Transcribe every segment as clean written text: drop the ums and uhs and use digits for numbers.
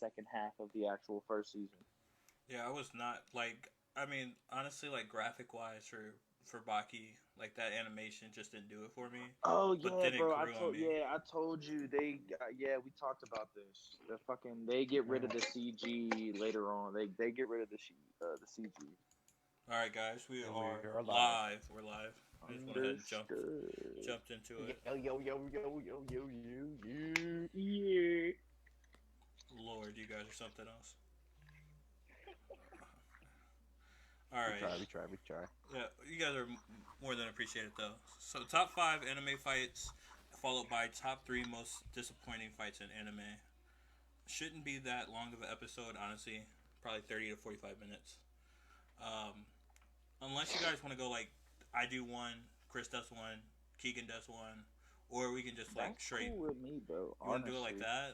second half of the actual first season. Yeah, I was not like. I mean, honestly, like graphic wise for Baki, like that animation just didn't do it for me. Oh But yeah, then it bro. I grew on told me. yeah, I told you yeah, we talked about this. They get rid of Man, the CG later on. They get rid of the CG. All right, guys, we and we are are live. live. We're live. I just went ahead and Understood. jumped into it. Yo, yo, yo, yo, yo, yo, yo, Yeah. Lord, you guys are something else. All We right. try, we try, we try. Yeah, you guys are more than appreciated though. So top five anime fights, followed by top three most disappointing fights in anime. Shouldn't be that long of an episode, honestly. Probably 30 to 45 minutes. Um, unless you guys want to go like I do one, Chris does one, Keegan does one, or we can just like That's straight. cool with me, bro. You want to do it like Honestly, that?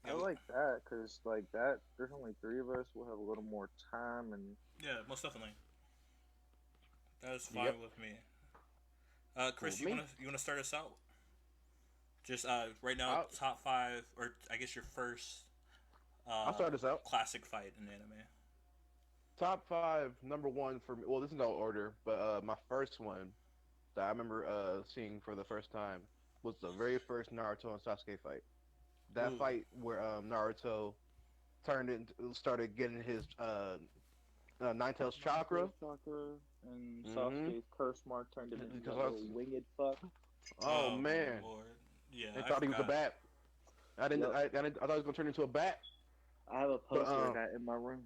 I Yeah, like that because like that. There's only three of us. We'll have a little more time, and yeah, most definitely. That is fine Yep, with me. cool Chris, with me. you wanna start us out? Just right now, I'll, top five, or I guess your first I'll start this out. classic fight in anime. Top five, number one for me. Well, this is no order, but my first one that I remember seeing for the first time was the very first Naruto and Sasuke fight. That Ooh, fight where Naruto started getting his Nine Tails chakra. Ninetales chakra and Mm-hmm. Sasuke's curse mark turned him into Because that I was, little winged fuck. oh oh man, lord, yeah, I I thought he was a forgot. bat. I didn't. Yep, I thought he was gonna turn into a bat. I have a But poster of that in my room.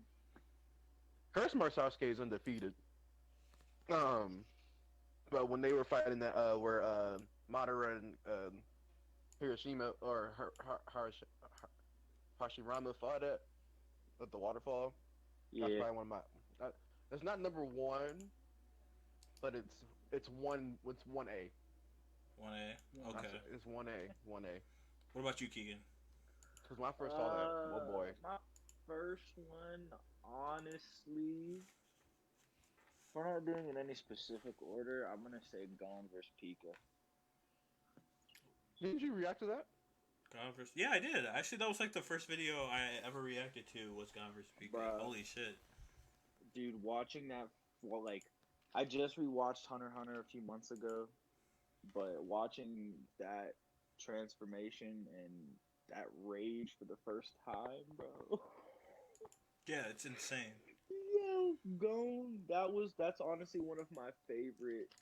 Curse Mark Sasuke is undefeated. Um, but when they were fighting that, where Madara and Hiroshima or Hashirama fought at the waterfall, that's Yeah, probably one of my. It's not number one, but it's one. It's one A. One A. yeah. Okay. It's one A. One A. What about you, Keegan? Because when I first saw that, oh boy, My first one, honestly, if we're not doing in any specific order, I'm gonna say Gon versus Pika. did you react to that? God vs. Yeah, I did. Actually, that was like the first video I ever reacted to was God vs. Pika. Bruh, Holy shit. dude, watching that, well, like, I just rewatched Hunter x Hunter a few months ago, but watching that transformation and that rage for the first time, bro. Yeah, it's insane. Yo, Gon, that's honestly one of my favorite.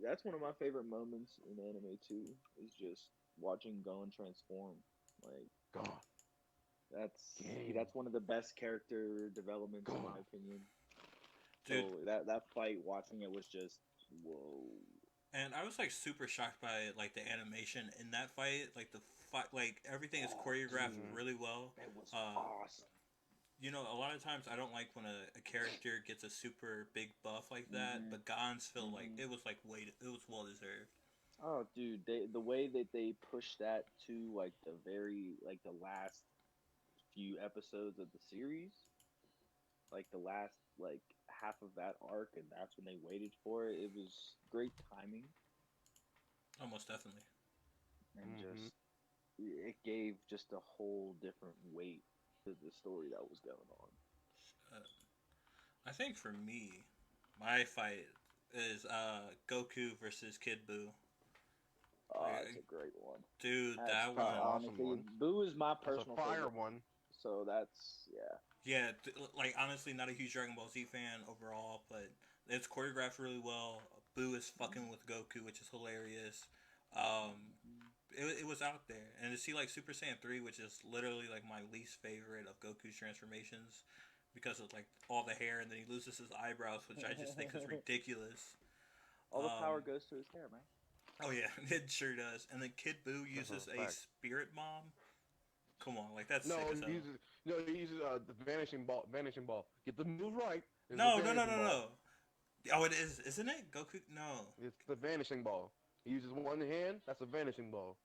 That's one of my favorite moments in anime too. Is just watching Gon transform. Like Gone. Game. that's one of the best character developments in my Gone. opinion. Dude, So that fight, watching it was just whoa. and I was like super shocked by like the animation in that fight. Like the fight, like everything is Oh, choreographed Mm-hmm. dude, really well. that was Uh, awesome. you know, a lot of times I don't like when a character gets a super big buff like that, Mhm. but Gon's feel like Mhm. it was like it was well deserved. Oh, dude, the way that they pushed that to like the last few episodes of the series, like the last like half of that arc, and that's when they waited for it. It was great timing, Almost definitely. and Mm-hmm. just it gave just a whole different weight to the story that was going on. Uh, I think for me, my fight is Goku versus Kid Buu. It's a great one. Dude, That's that That's one. an awesome honestly, one. Boo is my That's a personal fire favorite. one. So that's yeah. Yeah, like honestly, not a huge Dragon Ball Z fan overall, but it's choreographed really well. Boo is fucking with Goku, which is hilarious. Um, it was out there, and to see like Super Saiyan 3, which is literally like my least favorite of Goku's transformations, because of like all the hair, and then he loses his eyebrows, which I just think is ridiculous. All the power Um, goes to his hair, man. oh yeah, it sure does. And then Kid Buu That's uses a a fact. spirit bomb. Come on, like that's No, sick as he hell. uses no, he uses the vanishing ball. Vanishing ball. Get the move right. It's the No, no, no, vanishing no, ball. no. Oh, it is, isn't it? Goku? No. It's the vanishing ball. He uses one hand. That's a vanishing ball.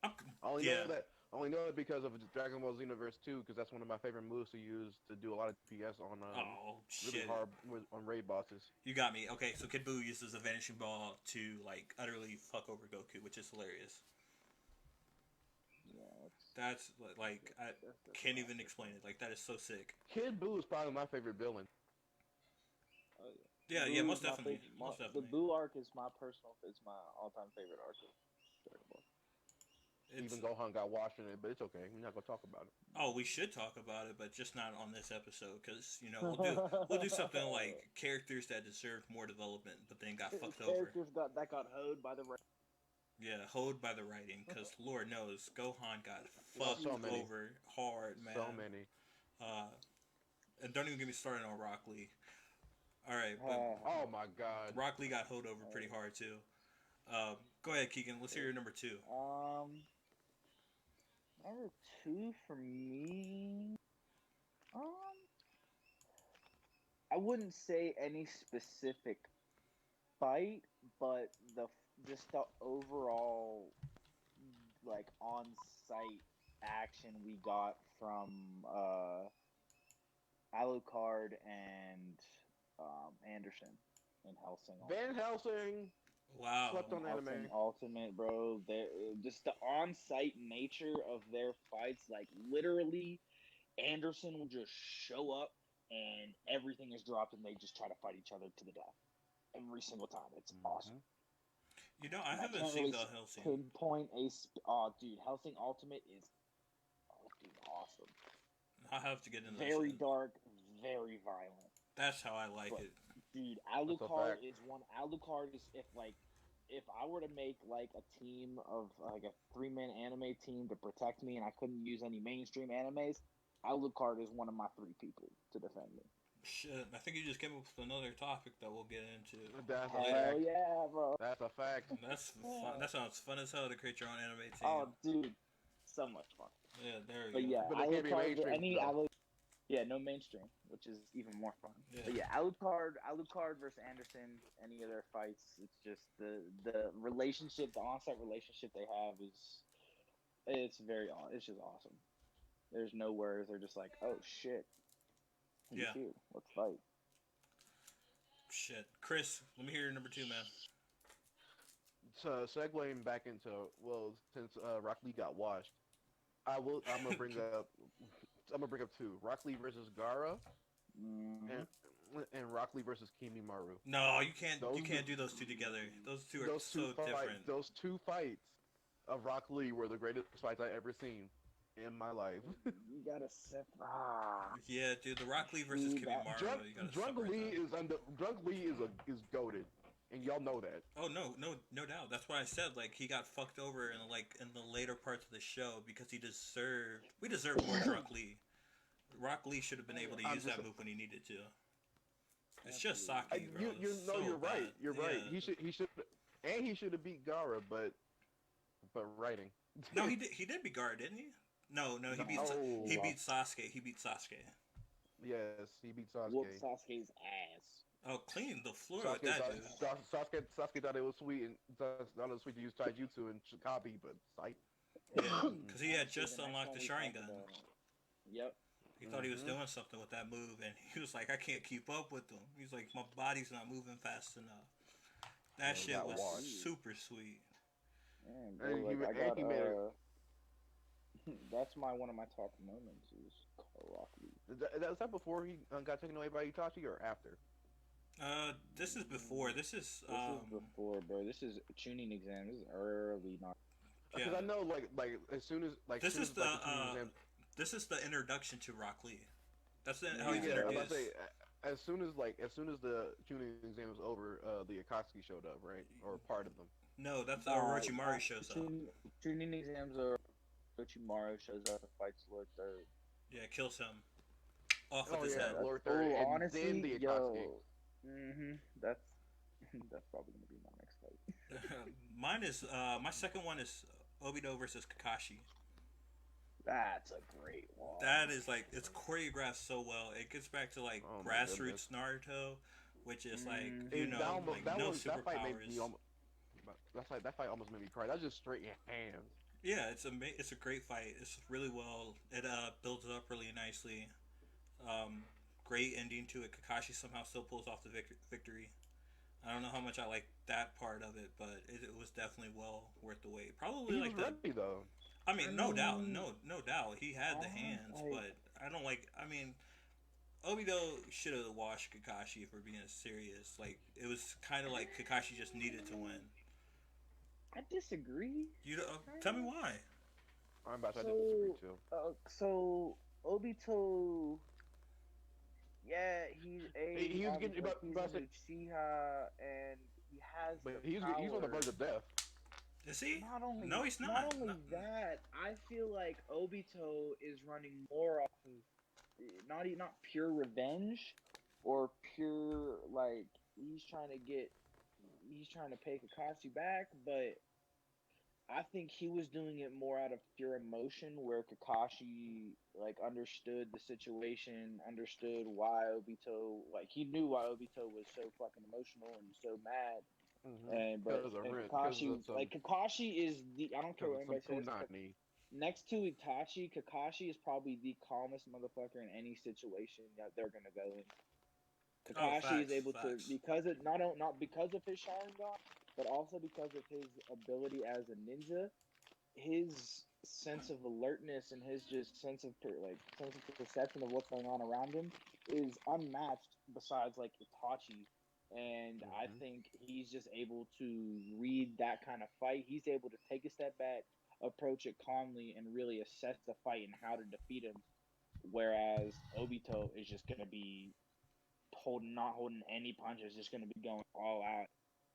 I'm, I only know yeah. that. I only know it because of Dragon Ball Xenoverse 2, because that's one of my favorite moves to use to do a lot of DPS on Oh really shit. hard on raid bosses. You got me. Okay, so Kid Buu uses a vanishing ball to like utterly fuck over Goku, which is hilarious. Yeah, That's like I can't even explain it. Like that is so sick. Kid Buu is probably my favorite villain. Oh, Yeah, Boo yeah, is most my definitely, favorite- most The definitely. Boo arc is my all-time favorite arc of Dragon Ball. It's Even Gohan got washed in it, but it's okay. We're not gonna talk about it. oh, we should talk about it, but just not on this episode because we'll do something like characters that deserved more development, but then got fucked over. Characters got hoed by the Yeah, hoed by the writing because Lord knows Gohan got Oh, fucked so many. over hard, man. So many. And don't even get me started on Rock Lee. All right, but Oh my god. Rock Lee got hoed over pretty hard too. Go ahead, Keegan. Let's hear your number 2. Number 2 for me. I wouldn't say any specific fight, but just the overall like on-site action we got from Alucard and Anderson in Helsing. Van Helsing Wow. slept on anime. Helsing Ultimate, bro. Just the on-site nature of their fights, like literally, Anderson will just show up and everything is dropped, and they just try to fight each other to the death every single time. It's awesome. You know, I And haven't can't seen really the Hellsing. pinpoint dude, Helsing Ultimate is awesome. I'll have to get into that Very shit. dark, very violent. That's how I like But- it. Dude, a Alucard fact. is one. Alucard is if I were to make like a team of like a 3-man anime team to protect me, and I couldn't use any mainstream animes, Alucard is one of my 3 people to defend me. Shit, I think you just came up with another topic that we'll get into. That's a Hell fact. yeah, bro! That's a fact. That's fun. That sounds fun as hell to create your own anime team. Oh, dude, so much fun. Yeah, there we But go. yeah, But they can't be Alucard, mainstream, no mainstream, which is even more fun. Yeah. But yeah, Alucard versus Anderson, any of their fights, it's just the relationship, the on-site relationship they have it's just awesome. There's no words. They're just like, oh shit, he's Yeah. here. Let's fight. Shit, Chris, let me hear your number 2, man. So segueing back into since Rock Lee got washed, I'm gonna bring up 2: Rock Lee versus Gaara Mhm. and Rock Lee versus Kimimaro. No, you can't. Those You can't two- do those two together. Those two are so different. Those 2 fights of Rock Lee were the greatest fights I ever seen in my life. You gotta sip. Yeah, dude, the Rock Lee versus Dude, that- Kimimaro. You gotta Drunk separate Lee that. Drunk Lee is goated, and y'all know that. Oh no doubt. That's why I said like he got fucked over in the later parts of the show because we deserved more Drunk Lee. Rock Lee should have been able to I'm use just- that move when he needed to. It's just Saki, bro. You're It's so right. bad. You're right. Yeah. He should have beat Gaara, but writing. No, he did beat Gaara, didn't he? No, he beat No. he beat Sasuke. He beat Sasuke. Yes, he beat Whoop Sasuke. Sasuke's ass. Oh, clean the floor with that dude. Sasuke thought it was sweet and thought it was sweet to use Taijutsu and Shikabi, but sight. Yeah, because he had just The next unlocked one the we talked Sharingan. about. Yep. He thought he was Mhm. doing something with that move, and he was like, I can't keep up with them. He's like, my body's not moving fast enough. That Yeah, shit got was washed. super sweet. Man, And bro, he- like, I and got, he made it- that's one of my top moments is Rock Lee. Was that before he got taken away by Itachi or after? This is before. This is This is before, bro. This is tuning exam. This is early, not. Because yeah. I know, like as soon as This soon is as, the like, tuning exam- this is the introduction to Rock Lee. That's how he's yeah, I was introduced. about to say, as soon as the tuning exam was over, the Akatsuki showed up, right, or part of them. No, that's how Orochimaru shows up. Tuning exams are Orochimaru shows up and fights Lord Third. Yeah, kills him off with his yeah, head. Lord Third, and honestly, then the Akatsuki. yo. That's probably gonna be my next fight. Mine is my second one is Obito versus Kakashi. That's a great one. That is like it's choreographed so well. It gets back to like Oh my grassroots Naruto, which is like you And know that almost, like that no was, that fight made me superpowers. almost. That fight almost made me cry. That's just straight hands. Yeah, it's a great fight. It's really well. It builds it up really nicely. Great ending to it. Kakashi somehow still pulls off the victory. I don't know how much I like that part of it, but it was definitely well worth the wait. Probably He like was the ready though. I mean, no doubt, mean, no doubt, he had the hands, like, but I don't like. I mean, Obito should have washed Kakashi for being serious. Like it was kind of like Kakashi just needed to win. I disagree. You don't, Kind tell me of. why? I'm about to disagree So, too. so Obito, yeah, he's He was getting like he's about an to say, Uchiha, and he has but the he's on the power. verge of death. Is he? Not No, he's not not. No. only that, I feel like Obito is running more off of not pure revenge or pure like he's trying to pay Kakashi back, but I think he was doing it more out of pure emotion, where Kakashi like understood the situation, understood why Obito like he knew why Obito was so fucking emotional and so mad. And but Because of and rent, Kakashi like Kakashi is the I don't care what some anybody says. punani. Next to Itachi, Kakashi is probably the calmest motherfucker in any situation that they're gonna go in. Oh, Kakashi is facts, able to facts. because it not because of his Sharingan, but also because of his ability as a ninja. His sense of alertness and his just sense of perception of what's going on around him is unmatched. Besides like Itachi, and I Hmm. think he's just able to read that kind of fight. He's able to take a step back, approach it calmly, and really assess the fight and how to defeat him. Whereas Obito is just gonna be not holding any punches, just going to be going all out.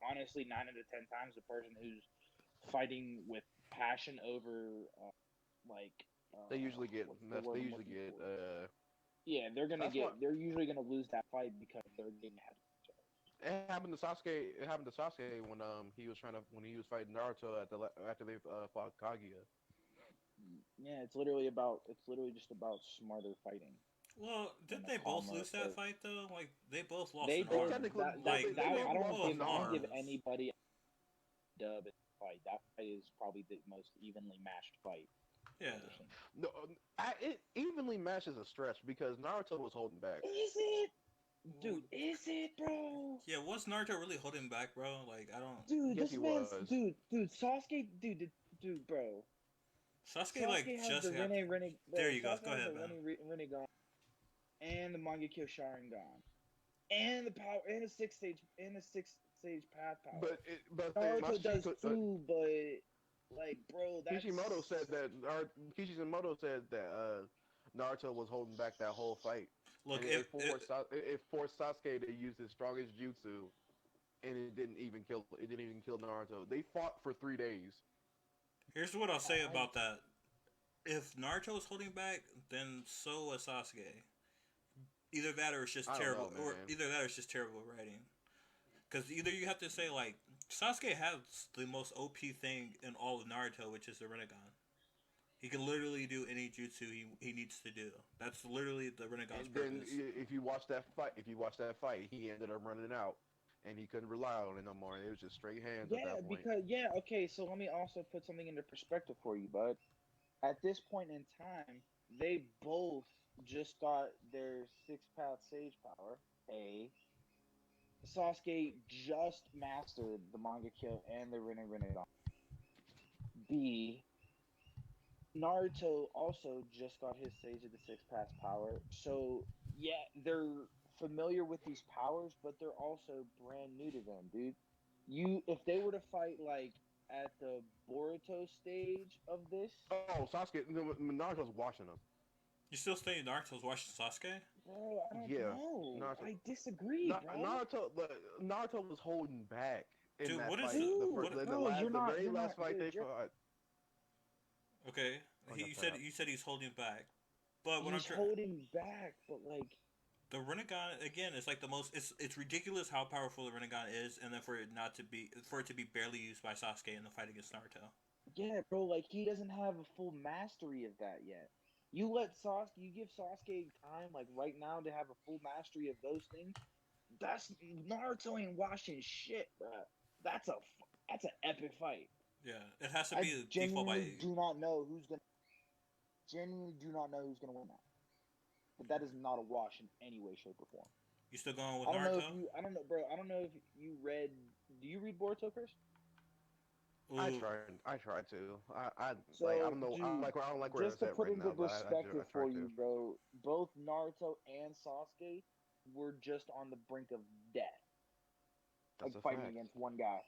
Honestly, 9 out of 10 times, the person who's fighting with passion over, like, They usually get what's the messed. word They I'm usually looking get. for? Yeah, That's what they're usually gonna lose that fight because they're getting ahead of each other. it happened to Sasuke. It happened to Sasuke when he was fighting Naruto after they fought Kaguya. Yeah, it's literally just about smarter fighting Well, and did a they both calmer lose that approach. fight though? Like they both lost They an They both arm. technically that they, that Like they, they that both I lost don't both an give arm. arms. anybody a dub in the fight. That fight is probably the most evenly matched fight Yeah. I've ever seen. No, it evenly matches a stretch because Naruto was holding back. Is it? Dude, is it, bro? Yeah, was Naruto really holding back, bro? Like I don't. Dude, Yes, this he man's was. Sasuke, dude, bro. Sasuke like Sasuke has just the got. There Bro. you go. Sasuke Go has ahead, the man. Rinnegan and the Mangekyo Sharingan and the power and the sixth stage path power. But Naruto Masashi does too, but like, bro, Kishimoto said that's that Kishimoto said that Naruto was holding back that whole fight, Look, and it forced Sasuke to use his strongest jutsu, and it didn't even kill Naruto. They fought for 3 days. here's what I'll say I about that. If Naruto was holding back, then so was Sasuke. Either that or it's just I don't know, terrible, or man. either that or it's just terrible writing. Because either you have to say like Sasuke has the most OP thing in all of Naruto, which is the Rinnegan. He can literally do any jutsu he needs to do. That's literally the Rinnegan's And then purpose. if you watch that fight, he ended up running out, and he couldn't rely on it no more. And it was just straight hands at that point. okay. So let me also put something into perspective for you, bud. At this point in time, they both just got their six path sage power. A Sasuke just mastered the Mangekyo and the Rinnegan. B Naruto also just got his Sage of the Six Paths power. So yeah, they're familiar with these powers, but they're also brand new to them, dude. If they were to fight like at the Boruto stage of this, Oh, Sasuke, Naruto's watching him. You still stay Naruto's watching Sasuke? bro, I don't Yeah, know. Naruto. I disagree, bro. Naruto was holding back in Dude, that what is fight. it? Dude, What? bro, The very you're last not, fight they dude. fought. Okay, Oh, he, yeah, point out. you said he's holding back, but what I'm He's trying. holding back, but like, The Rinnegan again is like the most. It's ridiculous how powerful the Rinnegan is, and then for it to be barely used by Sasuke in the fight against Naruto. yeah, bro, like he doesn't have a full mastery of that yet. You give Sasuke time, like right now, to have a full mastery of those things. That's Naruto ain't watching shit, bro. That's a that's an epic fight. Yeah, it has to I be default by. genuinely do not know who's gonna genuinely do not know who's gonna win that. But that is not a wash in any way, shape, or form. You still going with Naruto? I don't know, bro. I don't know if you read. Do you read Boruto, Chris? Ooh, I tried to. I like. I So, don't know. dude, I don't like where just it's to at put right into now. But perspective I for tried you, to. bro, both Naruto and Sasuke were just on the brink of death, like That's a fighting fact. against one guy.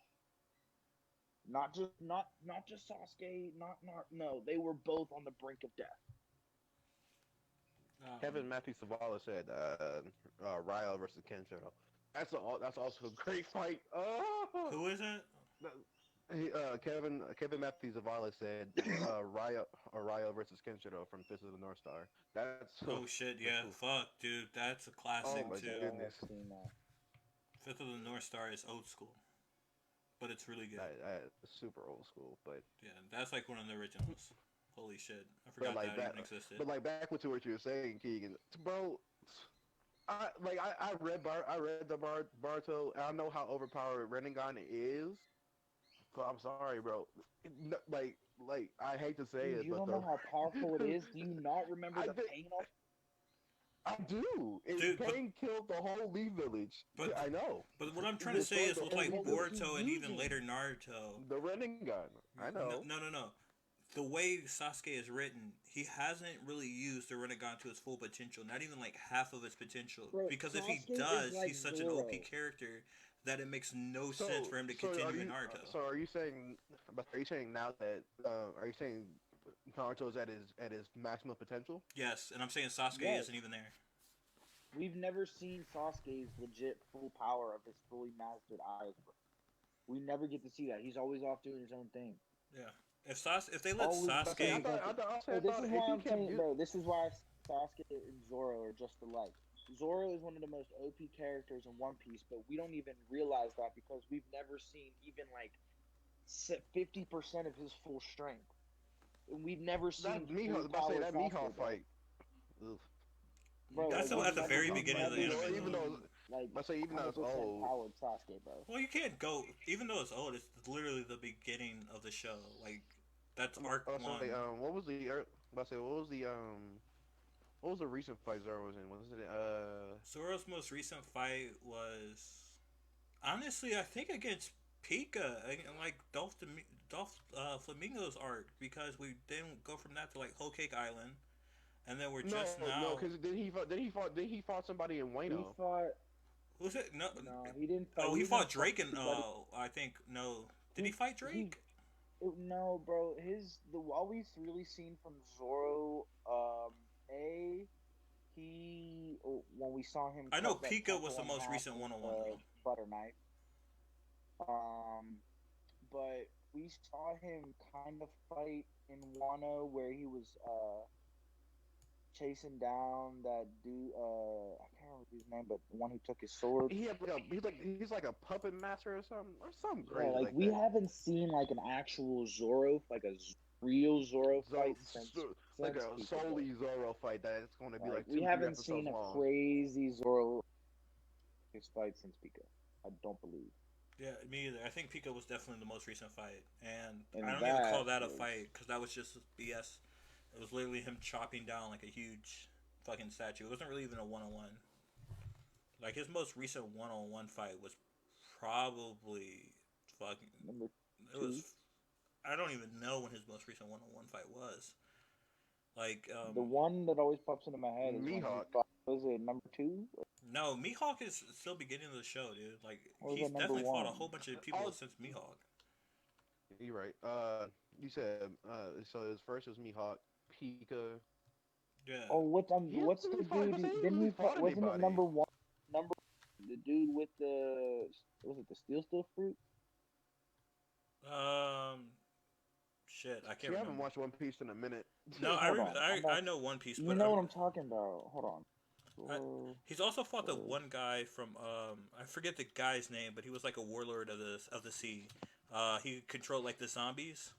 Not just Sasuke, not no, they were both on the brink of death. Kevin Matthew Savala said, Ryo versus Kenshiro. That's also a great fight. Oh, who is it? Kevin Matthew Zavala said, Ryo versus Kenshiro from Fist of the North Star. That's Oh shit, yeah, fuck, dude, that's a I classic oh my want to say too. I have goodness. seen that. Fifth of the North Star is old school, but it's really good. That's super old school, Yeah, that's like one of the originals. Holy shit, I but forgot like that back, even existed. but like back to what you were saying, Keegan, bro. I read the Baruto. And I know how overpowered Rinnegan is. So I'm sorry, bro. Like I hate to say Dude, it, you but don't know how powerful it is. Do you not remember I the think pain? I do. Dude, Pain killed the whole Lee village. but I know. but what I'm He trying to say destroyed is the with whole like Lee What was village. he Boruto and even using? later Naruto. The Rinnegan. I know. No. The way Sasuke is written, he hasn't really used the Rinnegan to its full potential. Not even like half of its potential. Bro, Because if he Sasuke is does, like he's such an Zoro. OP character that it makes no sense So for him to so are continue in you Naruto. so are you saying? But are you saying now that are you saying Naruto's at his maximum potential? Yes, and I'm saying Sasuke Yes. isn't even there. We've never seen Sasuke's legit full power of his fully mastered eyes, bro. We never get to see that. He's always off doing his own thing. Yeah. If they let Always But I Sasuke, doing his own thing. I So this thought is if why he I'm kept saying, bro. This is why Sasuke and Zoro are just alike. Zoro is one of the most OP characters in One Piece, but we don't even realize that because we've never seen even like 50% of his full strength. And we've never seen that Mihawk, full about to say power that Sasuke, Mihawk bro. fight. Ugh. Bro, that's like still we've at the never, very Mihawk we've beginning of fight. the never anime Even though. though seen like I say even though it's 100% old. powered Sasuke, bro. Well, you can't go, even though it's old. It's literally the beginning of the show. Like that's arc I one. say what was the I say what was the recent fight Zoro was in? Was it Zoro's most recent fight was honestly, I think against Pika, like Dolph Flamingo's arc, because we didn't go from that to like Whole Cake Island, and then we're just no, now. because then he fought somebody in He Wano. fought. Who's it? No. No, he didn't fight. Oh, he He didn't fought Drake and anybody. I think no. Did he fight Drake? No, bro. All we've really seen from Zoro, when we saw him I know cut that Pika was temple the in most half recent with one on one the though. butter knife. But we saw him kind of fight in Wano where he was chasing down that dude. I can't remember his name, but the one who took his sword. He had he's like a puppet master or something Yeah, crazy like like we that. haven't seen like an actual Zoro, like a real Zoro fight since Like a Pika, bro. solely Zoro fight that it's going to be Like like we 2-3 haven't episodes seen a long. crazy Zoro fight since Pika. I don't believe. Yeah, me either. I think Pika was definitely the most recent fight, and And I don't even call that that a was fight because that was just BS. It was literally him chopping down like a huge fucking statue. It wasn't really even a one on one. Like his most recent one on one fight was probably fucking. number It two. was. I don't even know when his most recent one on one fight was. Like The one that always pops into my head is when he Mihawk. fought. Was it number 2? no, Mihawk is still beginning of the show, dude. Like Or was he's it number definitely fought a 1? whole bunch of people Oh, since Mihawk. you're right. You said so his first was Mihawk, Pika. Yeah. Oh, He what's the hasn't fought, dude? but he hasn't Didn't really he fought fight? Wasn't it anybody. number 1? Number the dude with the was it the steel fruit? Shit, I See, can't I haven't remember. watched One Piece in a minute. No, Hold on. I know One Piece, You but know what I'm talking about. Hold on. he's also fought the one guy from I forget the guy's name, but he was like a warlord of the sea. He controlled like the zombies.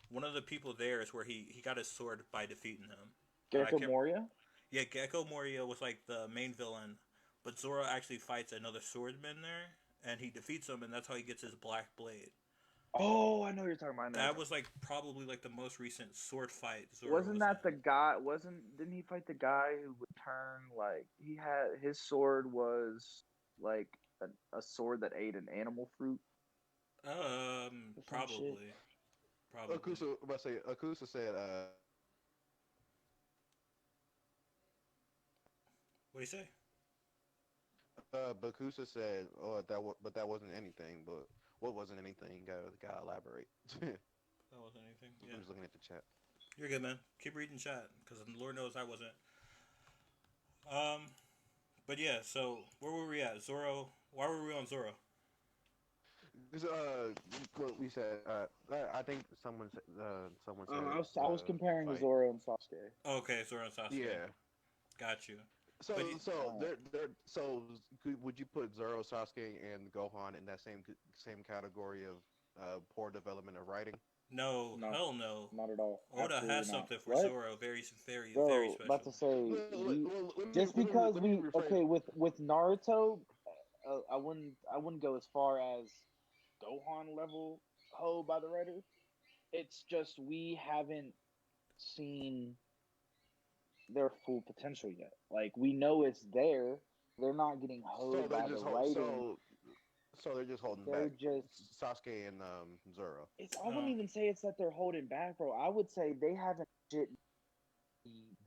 One of the people there is where he got his sword by defeating him. But I Gecko can't- Moria? Yeah, Gecko Moria was like the main villain, but Zoro actually fights another swordsman there, and he defeats him, and that's how he gets his black blade. Oh, I know what you're talking about. That was like probably like the most recent sword fight Zoro Wasn't was that in. the guy? Didn't he fight the guy who would turn like he had his sword was like a sword that ate an animal fruit? Or some shit. Probably. Akusa said, What do you say? Bakusa said, oh, but that wasn't anything. But what wasn't anything? Gotta elaborate. I'm That wasn't anything. Yeah. just looking at the chat. You're good, man. Keep reading chat, because Lord knows I wasn't. Um, but yeah. So where were we at? Zoro. Why were we on Zoro? This, what we said. I think someone said. I was comparing fight. Zoro and Sasuke. Okay, Zoro and Sasuke. Yeah. Got you. So But you- would you put Zoro, Sasuke, and Gohan in that same category of poor development of writing? No, No. hell no. Not at all. Oda Absolutely has not. something for What? Zoro. Very, very, Bro, very special. about to say, just Let because me we rephrase. okay with Naruto, I wouldn't go as far as Gohan level ho by the writer. It's just we haven't seen their full potential yet. Like we know it's there. They're not getting So hoed they're by the just writing. so they're just holding They're back just. Sasuke and Zoro. I wouldn't even say it's that they're holding back, bro. I would say they haven't shit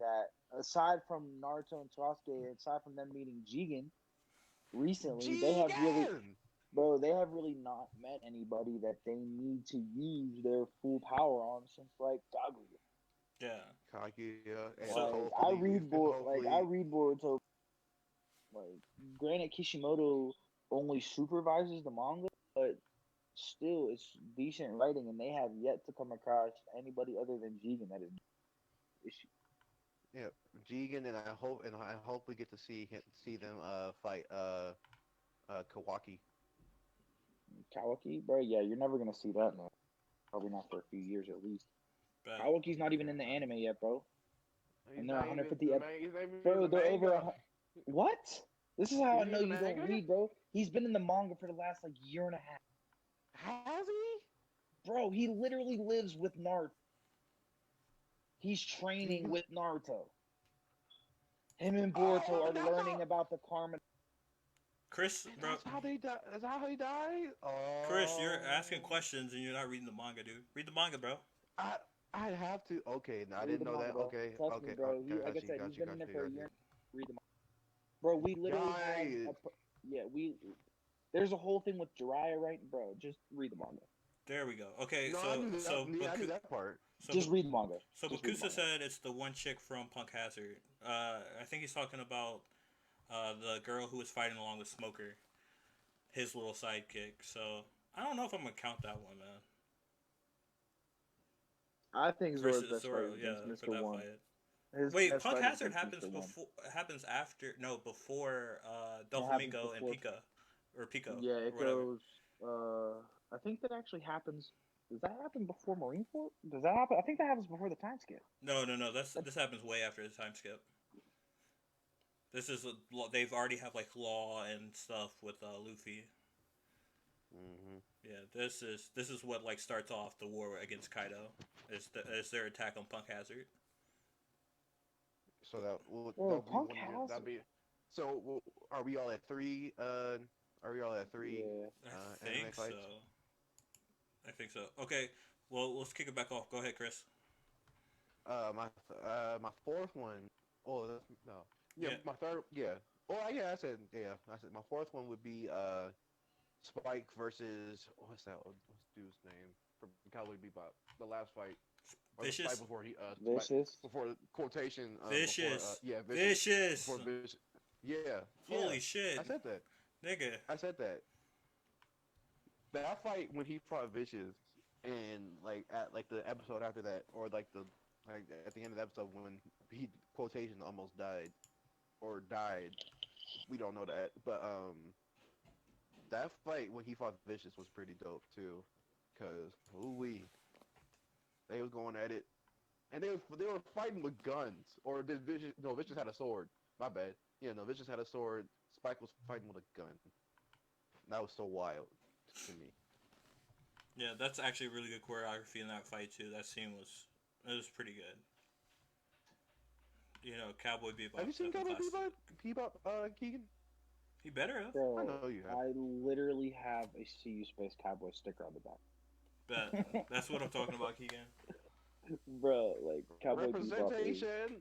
that aside from Naruto and Sasuke, aside from them meeting Jigen recently, they have really, bro, they have really not met anybody that they need to use their full power on since like Kaguya. Yeah. Kaguya and So- I read Boruto. Like, granted, Kishimoto only supervises the manga, but still, it's decent writing, and they have yet to come across anybody other than Jigen that is issue. Yeah, Jigen, and I hope we get to see them fight Kawaki. Kawaki, bro, yeah, you're never gonna see that, man. Probably not for a few years at least. Bet. Kawaki's not even in the anime yet, bro. And they're He's not 150 even- ep- he's not even Bro, in the they're over manga. What? This is how I Is he know in the you don't manga? read, bro. He's been in the manga for the last like year and a half. Has he? Bro, he literally lives with Naruto. He's training with Naruto. Him and Boruto are that's learning how- about the karma. Chris, bro. That's how they die. That's how he died. Oh. Chris, you're asking questions and you're not reading the manga, dude. Read the manga, bro. I have to. Okay, no, I Read didn't the know manga, that. bro. Okay, Trust okay. me, bro. He, like I said, he's been in there for a year. Read the manga. Bro, we literally Guys. there's a whole thing with Jiraiya, right? Bro, just read the manga. There we go. Okay, No, I knew that, I knew that part. Just read the manga. So Just read the Bakusa manga. said it's the one chick from Punk Hazard. I think he's talking about the girl who was fighting along with Smoker, his little sidekick. So I don't know if I'm gonna count that one, man. I think Zoro's Versus best Zoro, fight yeah, against for Mr. that One. fight. His Wait, best Punk fight Hazard against Mr. One. happens before happens Doflamingo and before- Pico. Yeah, or it whatever. goes. I think that actually happens. Does that happen before Marineford? Does that happen? I think that happens before the time skip. No. This happens way after the time skip. This is they've already have like law and stuff with Luffy. Hmm. Yeah, this is what like starts off the war against Kaido. Is their attack on Punk Hazard. So that will Bro, that'll Punk be one has- of the- that'll be. So are we all at three? Are we all at three? Yeah. I anime think fights? so. I think so. Okay, well let's kick it back off. Go ahead, Chris. My fourth one. Oh, that's, no. Yeah, Yeah. my third. Yeah. Oh, yeah. I said my fourth one would be Spike versus what's dude's name from Cowboy Bebop? The last fight. Or the Vicious? fight before he Vicious. before quotation. Vicious. Yeah, Vicious. Before Vicious. Yeah. Holy yeah, shit, I said that. nigga. I said that. That fight when he fought Vicious, and like at like the episode after that, or like at the end of the episode when he quotation almost died, or died. We don't know that, but that fight when he fought Vicious was pretty dope too, cause they was going at it, and they were fighting with guns, or did Vicious had a sword. My bad. Yeah, no, Vicious had a sword. Spike was fighting with a gun. That was so wild to me. Yeah, that's actually really good choreography in that fight too. That scene was pretty good. You know, Cowboy Bebop. Have you seen Cowboy definitely classic. Bebop? Keegan? You better have. I Bro, know you have. I literally have a CU Space Cowboy sticker on the back. Bet. That's what I'm talking about, Keegan. Bro, like Cowboy Bebop is. Representation.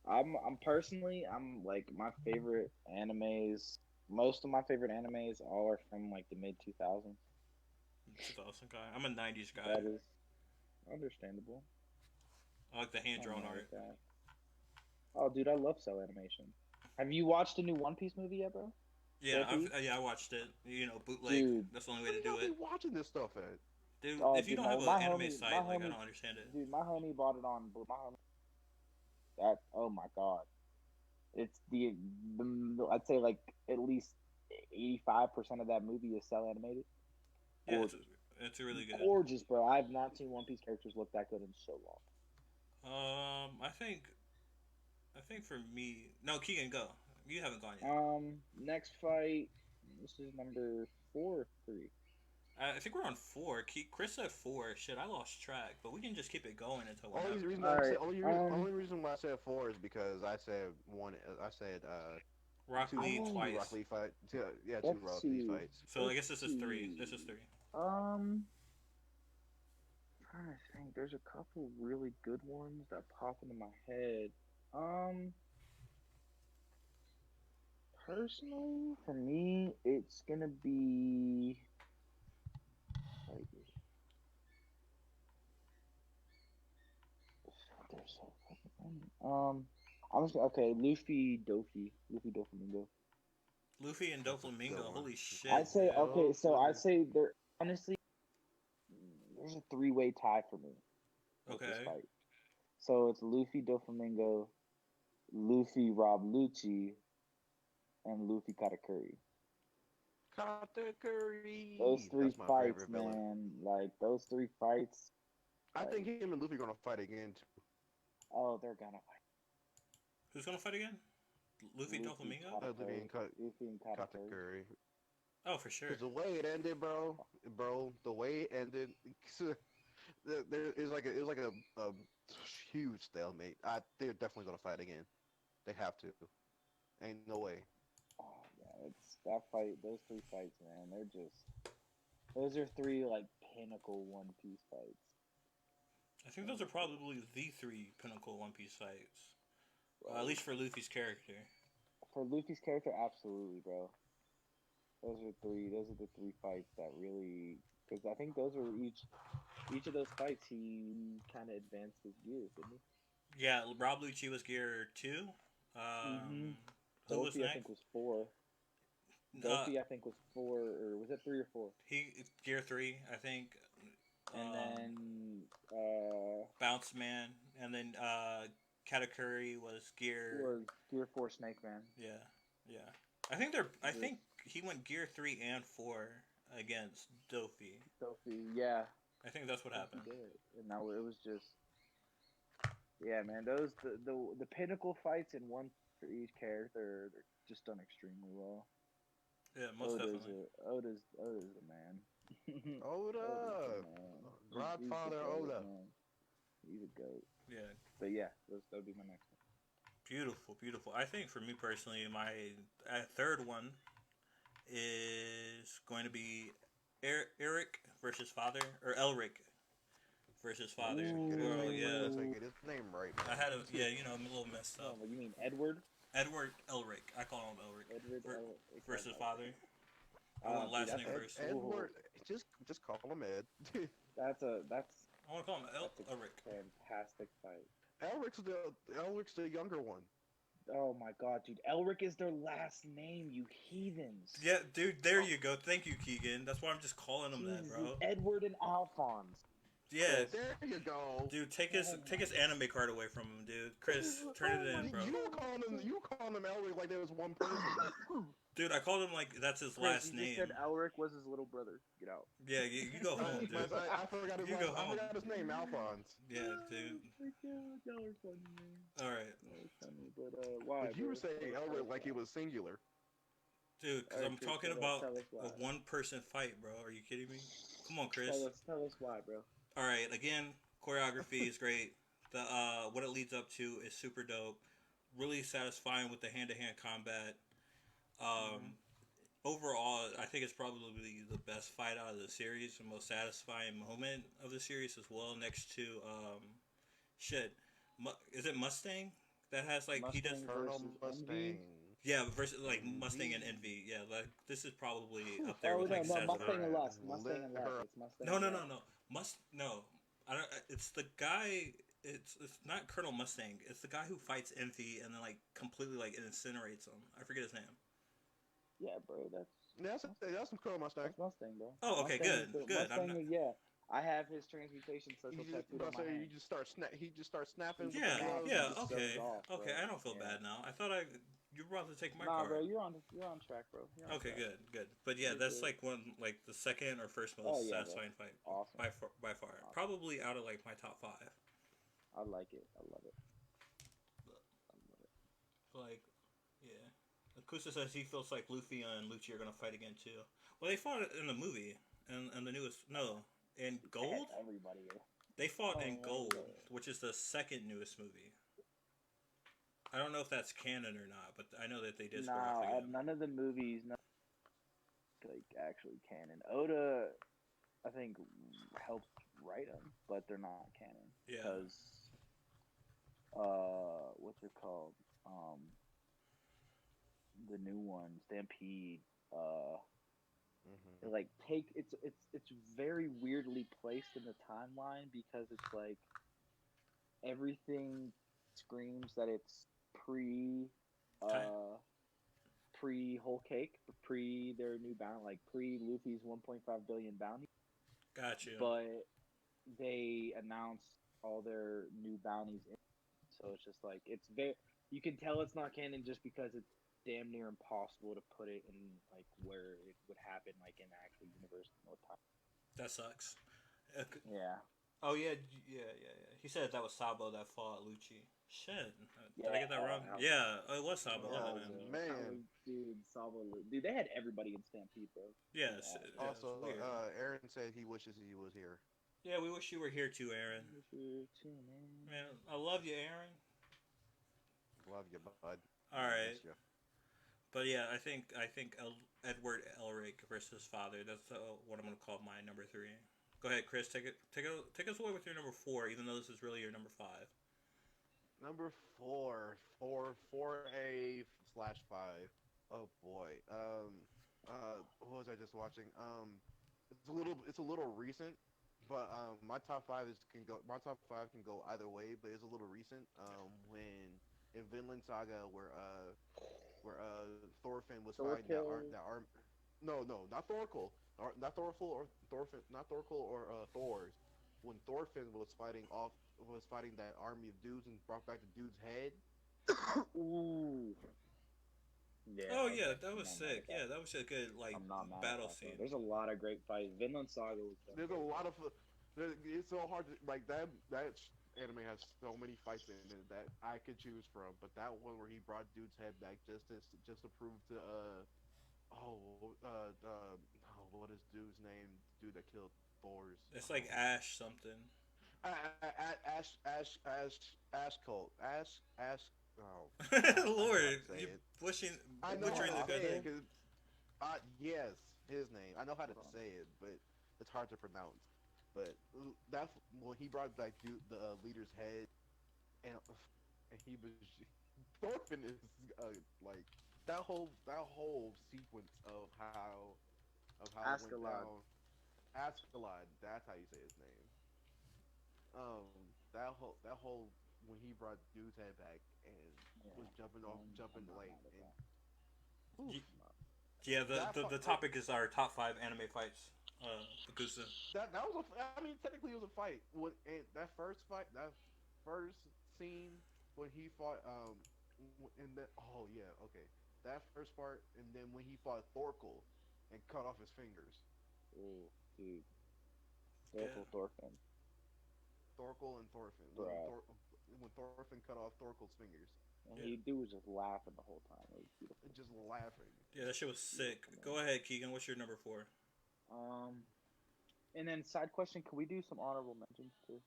I'm personally, I'm like my favorite animes. Most of my favorite animes all are from like the mid 2000s. 2000 guy. I'm a 90s guy. That is understandable. I like the hand drawn Something art. like that. Oh, dude, I love cell animation. Have you watched the new One Piece movie yet, bro? Yeah, Luffy? I watched it. You know, bootleg. Dude. That's the only way Where to do do y'all it. be watching this stuff at? Dude, Oh, if you dude, don't have my an anime homie- site, my like, I homie- don't understand it. Dude, my homie bought it on my homie. That oh my god, it's the I'd say like at least 85% of that movie is cell animated. Yeah, Gorgeous, it's really good. gorgeous, bro. I've not seen One Piece characters look that good in so long. I think for me, no, Keegan, go. You haven't gone yet. Next fight. This is number 4 or 3. I think we're on 4. Chris said 4. Shit, I lost track, but we can just keep it going until we're Only done. reason, Alright, only reason why I said 4 is because I said one. I said Rock two, Lee Oh. two twice. Rock Lee fight. Two, yeah, Let's two Rock Lee see. fights. So I guess this is 3. This is 3. Trying to think. There's a couple really good ones that pop into my head. Personally, for me, it's gonna be. Like, they're so fucking funny. I'm just okay. Luffy, Doflamingo. Luffy and That's a Doflamingo. good one. Holy shit. I'd say Yeah. okay. So I'd say there honestly, there's a 3-way tie for me. With this Okay. fight. So it's Luffy Doflamingo, Luffy Rob Lucci, and Luffy Katakuri. Katakuri. Those 3 That's my fights, favorite villain. man. Like those 3 fights. I think him and Luffy gonna fight again too. Oh, they're gonna fight. Who's gonna fight again? Luffy Doflamingo? Luffy and Luffy and Katakuri. Katakuri. Oh, for sure. Because the way it ended, bro, the way it ended, it was like a huge stalemate. They're definitely gonna fight again. They have to. Ain't no way. Oh yeah, it's that fight. Those 3 fights, man. Those are 3 like pinnacle One Piece fights. I think those are probably the 3 pinnacle One Piece fights. At least for Luffy's character. For Luffy's character, absolutely, bro. Those are the 3 fights that really, because I think those are each of those fights he kind of advanced his gears, didn't he? Yeah, Rob Lucci was gear 2. Who was Dopey, next? I think was 4. Dopey, I think was 4, or was it 3 or 4? He gear 3, I think. And then Bounce Man, and then Katakuri was gear. or Gear 4 Snake Man. Yeah. I think he went gear 3 and 4 against Dopey. Dopey, yeah. I think that's what He happened. did. And now it was just, yeah, man. Those the pinnacle fights in one for each character, they're just done extremely well. Yeah, most definitely. Oda's the man. Oda, Oda's the man. Godfather He's the goat, Oda. man. He's a goat. Yeah. But yeah, that would be my next one. Beautiful. I think for me personally, my third one is going to be Eric versus Father, or Elric versus Father. Get his Girl, name yeah. right. Let's get his name right. I had I'm a little messed Oh, up. you mean Edward? Edward Elric. I call him Elric. Edward Versus Father. I want dude, last that's name a- first. Edward, just call him Ed. That's I want to call him a Elric. fantastic fight. Elric's the younger one. Oh my god, dude. Elric is their last name, you heathens. Yeah, dude, there you go. Thank you, Keegan. That's why I'm just calling him that, Jesus, bro. Edward and Alphonse. Yeah, There you go. dude, take his anime card away from him, dude. Chris, turn it in, bro. You calling him Elric like there was one person. Dude, I called him like that's his Chris, last you name. just said Elric was his little brother. Get out. Yeah, you go home, dude. I forgot his You go home. his name, Alphonse. Yeah, dude. Oh my god, y'all are funny, man. All right, Y'all are funny, but why? But you were bro? saying Elric like he was singular. dude. Because Alright, I'm Chris, talking tell about us why. a one-person fight, bro. Are you kidding me? Come on, Chris. Tell us why, bro. All right, again, choreography is great. The what it leads up to is super dope. Really satisfying with the hand-to-hand combat. Overall, I think it's probably the best fight out of the series, the most satisfying moment of the series as well. Next to shit, is it Mustang that has like he does Mustang Colonel versus Mustang. Envy. yeah versus like Mustang and Envy. Envy. Yeah, like this is probably Whew. up there Oh with no, like no, Cesar. Mustang and Her, Lust. Mustang and Lust. her It's Mustang. No, and no, Lust. no, no. No. I don't. It's the guy. It's not Colonel Mustang. It's the guy who fights Envy and then like completely like incinerates him. I forget his name. Yeah, bro, that's some Colonel Mustang. that's Mustang, bro. Oh, okay, Mustang, good. I'm Mustang, not. yeah. I have his transmutation circle You just, tattooed but I on my say hand. you just start he just starts snapping with the Yeah, Snap, gloves. he yeah. And just Okay, goes off, bro. okay. I don't feel Yeah. bad now. I thought you were about to take my Nah, bro, card. you're on track, bro. You're on Okay, track. good. But yeah, You're that's good. like like the second or first Oh most yeah, bro. satisfying fight Awesome. by far. Awesome. Probably out of like my top 5. I like it. I love it. I love it. Like, yeah. Akusa says he feels like Luffy and Lucci are gonna fight again too. Well, they fought in the movie and the newest in Gold. Everybody. They fought in Oh, Gold, yeah. which is the second newest movie. I don't know if that's canon or not, but I know that they did square off Nah, again. none of the movies, like actually canon. Oda, I think, helped write them, but they're not canon Yeah. because what's it called? The new one, Stampede. Mhm. Like it's very weirdly placed in the timeline because it's like everything screams that it's pre Okay. pre whole cake, pre their new bounty, like pre Luffy's 1.5 billion bounty, Got you. but they announced all their new bounties in, so it's just like it's very, you can tell it's not canon just because it's damn near impossible to put it in like where it would happen like in the actual universe no time. That sucks. Yeah. Oh yeah. He said that was Sabo that fought Lucci. Shit. Did I get that wrong? Alex. Yeah, it was Sabo. Oh, wasn't it? man. Dude, dude, they had everybody in Stampede, bro. Yes. Yeah. Yeah, Also, it's weird. Aaron said he wishes he was here. Yeah, we wish you were here too, Aaron. Man, I love you, Aaron. Love you, bud. All right. Miss ya. But yeah, I think Edward Elric versus Father. That's what I'm gonna call my number 3. Go ahead, Chris. Take us away with your number 4, even though this is really your number 5. Number 4A/5. Oh boy. What was I just watching? It's a little recent, but my top 5 can go either way, but it's a little recent. When in Vinland Saga where Thorfinn was fighting that arm. No, not Thorkel. Not Thorful or Thorfinn. Not Thorkel or Thor's. When Thorfinn was fighting that army of dudes and brought back the dude's head. Ooh. Yeah. Oh yeah, okay. that was I'm not mad sick. at that. Yeah, that was a good like I'm not mad battle at that, bro. scene. There's a lot of great fights. Vinland Saga was There's a lot of. It's so hard to like that. That anime has so many fights in it that I could choose from, but that one where he brought dude's head back just to prove to what is dude's name? Dude that killed Thor's. It's like Ash something. Ash Cult. Ash. Oh, Lord, say you it. I know butchering how the to good say name. it 'cause, yes, his name. I know how to say it, but it's hard to pronounce. But that's when he brought back the leader's head, and he was Thorfinn is like that whole sequence of how it went Askeladd. down. Askeladd, that's how you say his name. Um, that whole when he brought dude's head back and was jumping I'm not like mad at and that. Yeah, That the topic is our top 5 anime fights. Bakusa. that was I mean technically it was a fight. And that first scene when he fought and then oh yeah okay that first part and then when he fought Thorkel and cut off his fingers. Ooh, dude. Yeah. Thorfinn. Thorkel and Thorfinn Bruh. when Thorfinn cut off Thorkel's fingers And Yeah. dude was just laughing the whole time. It was beautiful. and just laughing. Yeah, that shit was sick. Go ahead, Keegan. What's your number 4? And then side question: can we do some honorable mentions too?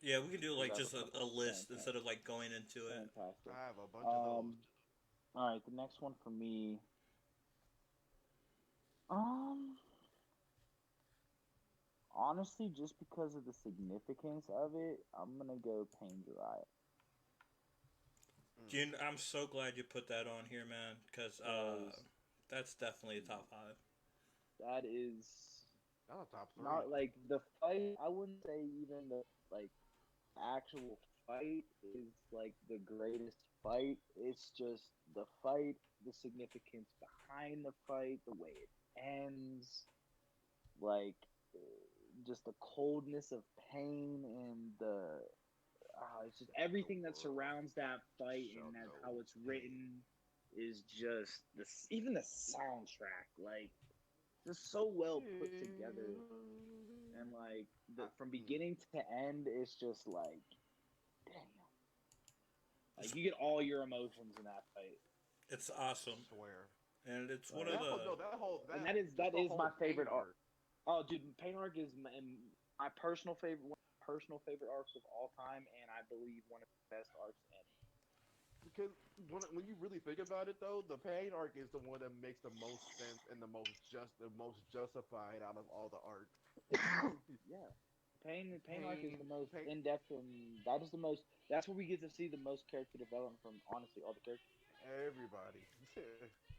Yeah, we can do like That's just a list fantastic. instead of like going into it. Fantastic. I have a bunch of those. All right, the next one for me Um, honestly, just because of the significance of it, I'm gonna go Pain Riot. I'm so glad you put that on here, man, because Because that's definitely a top five. that is That's a top three. not like the fight. I wouldn't say even the like actual fight is like the greatest fight. It's just the fight, the significance behind the fight, the way it ends, like just the coldness of pain and the it's just everything that surrounds that fight and that how it's written is just this. Even the soundtrack, like, just so well put together, and like from beginning to end, it's just like, damn, like you get all your emotions in that fight. It's awesome, I swear. and it's Like, one of the. and that is my favorite arc. Oh, dude, Pain arc is my personal favorite, one of my personal favorite arcs of all time, and I believe one of the best arcs in. Because when you really think about it, though, the Pain arc is the one that makes the most sense and the most justified out of all the arcs. Yeah, Pain arc is the most in depth, and that is the most. That's where we get to see the most character development from honestly all the characters. Everybody.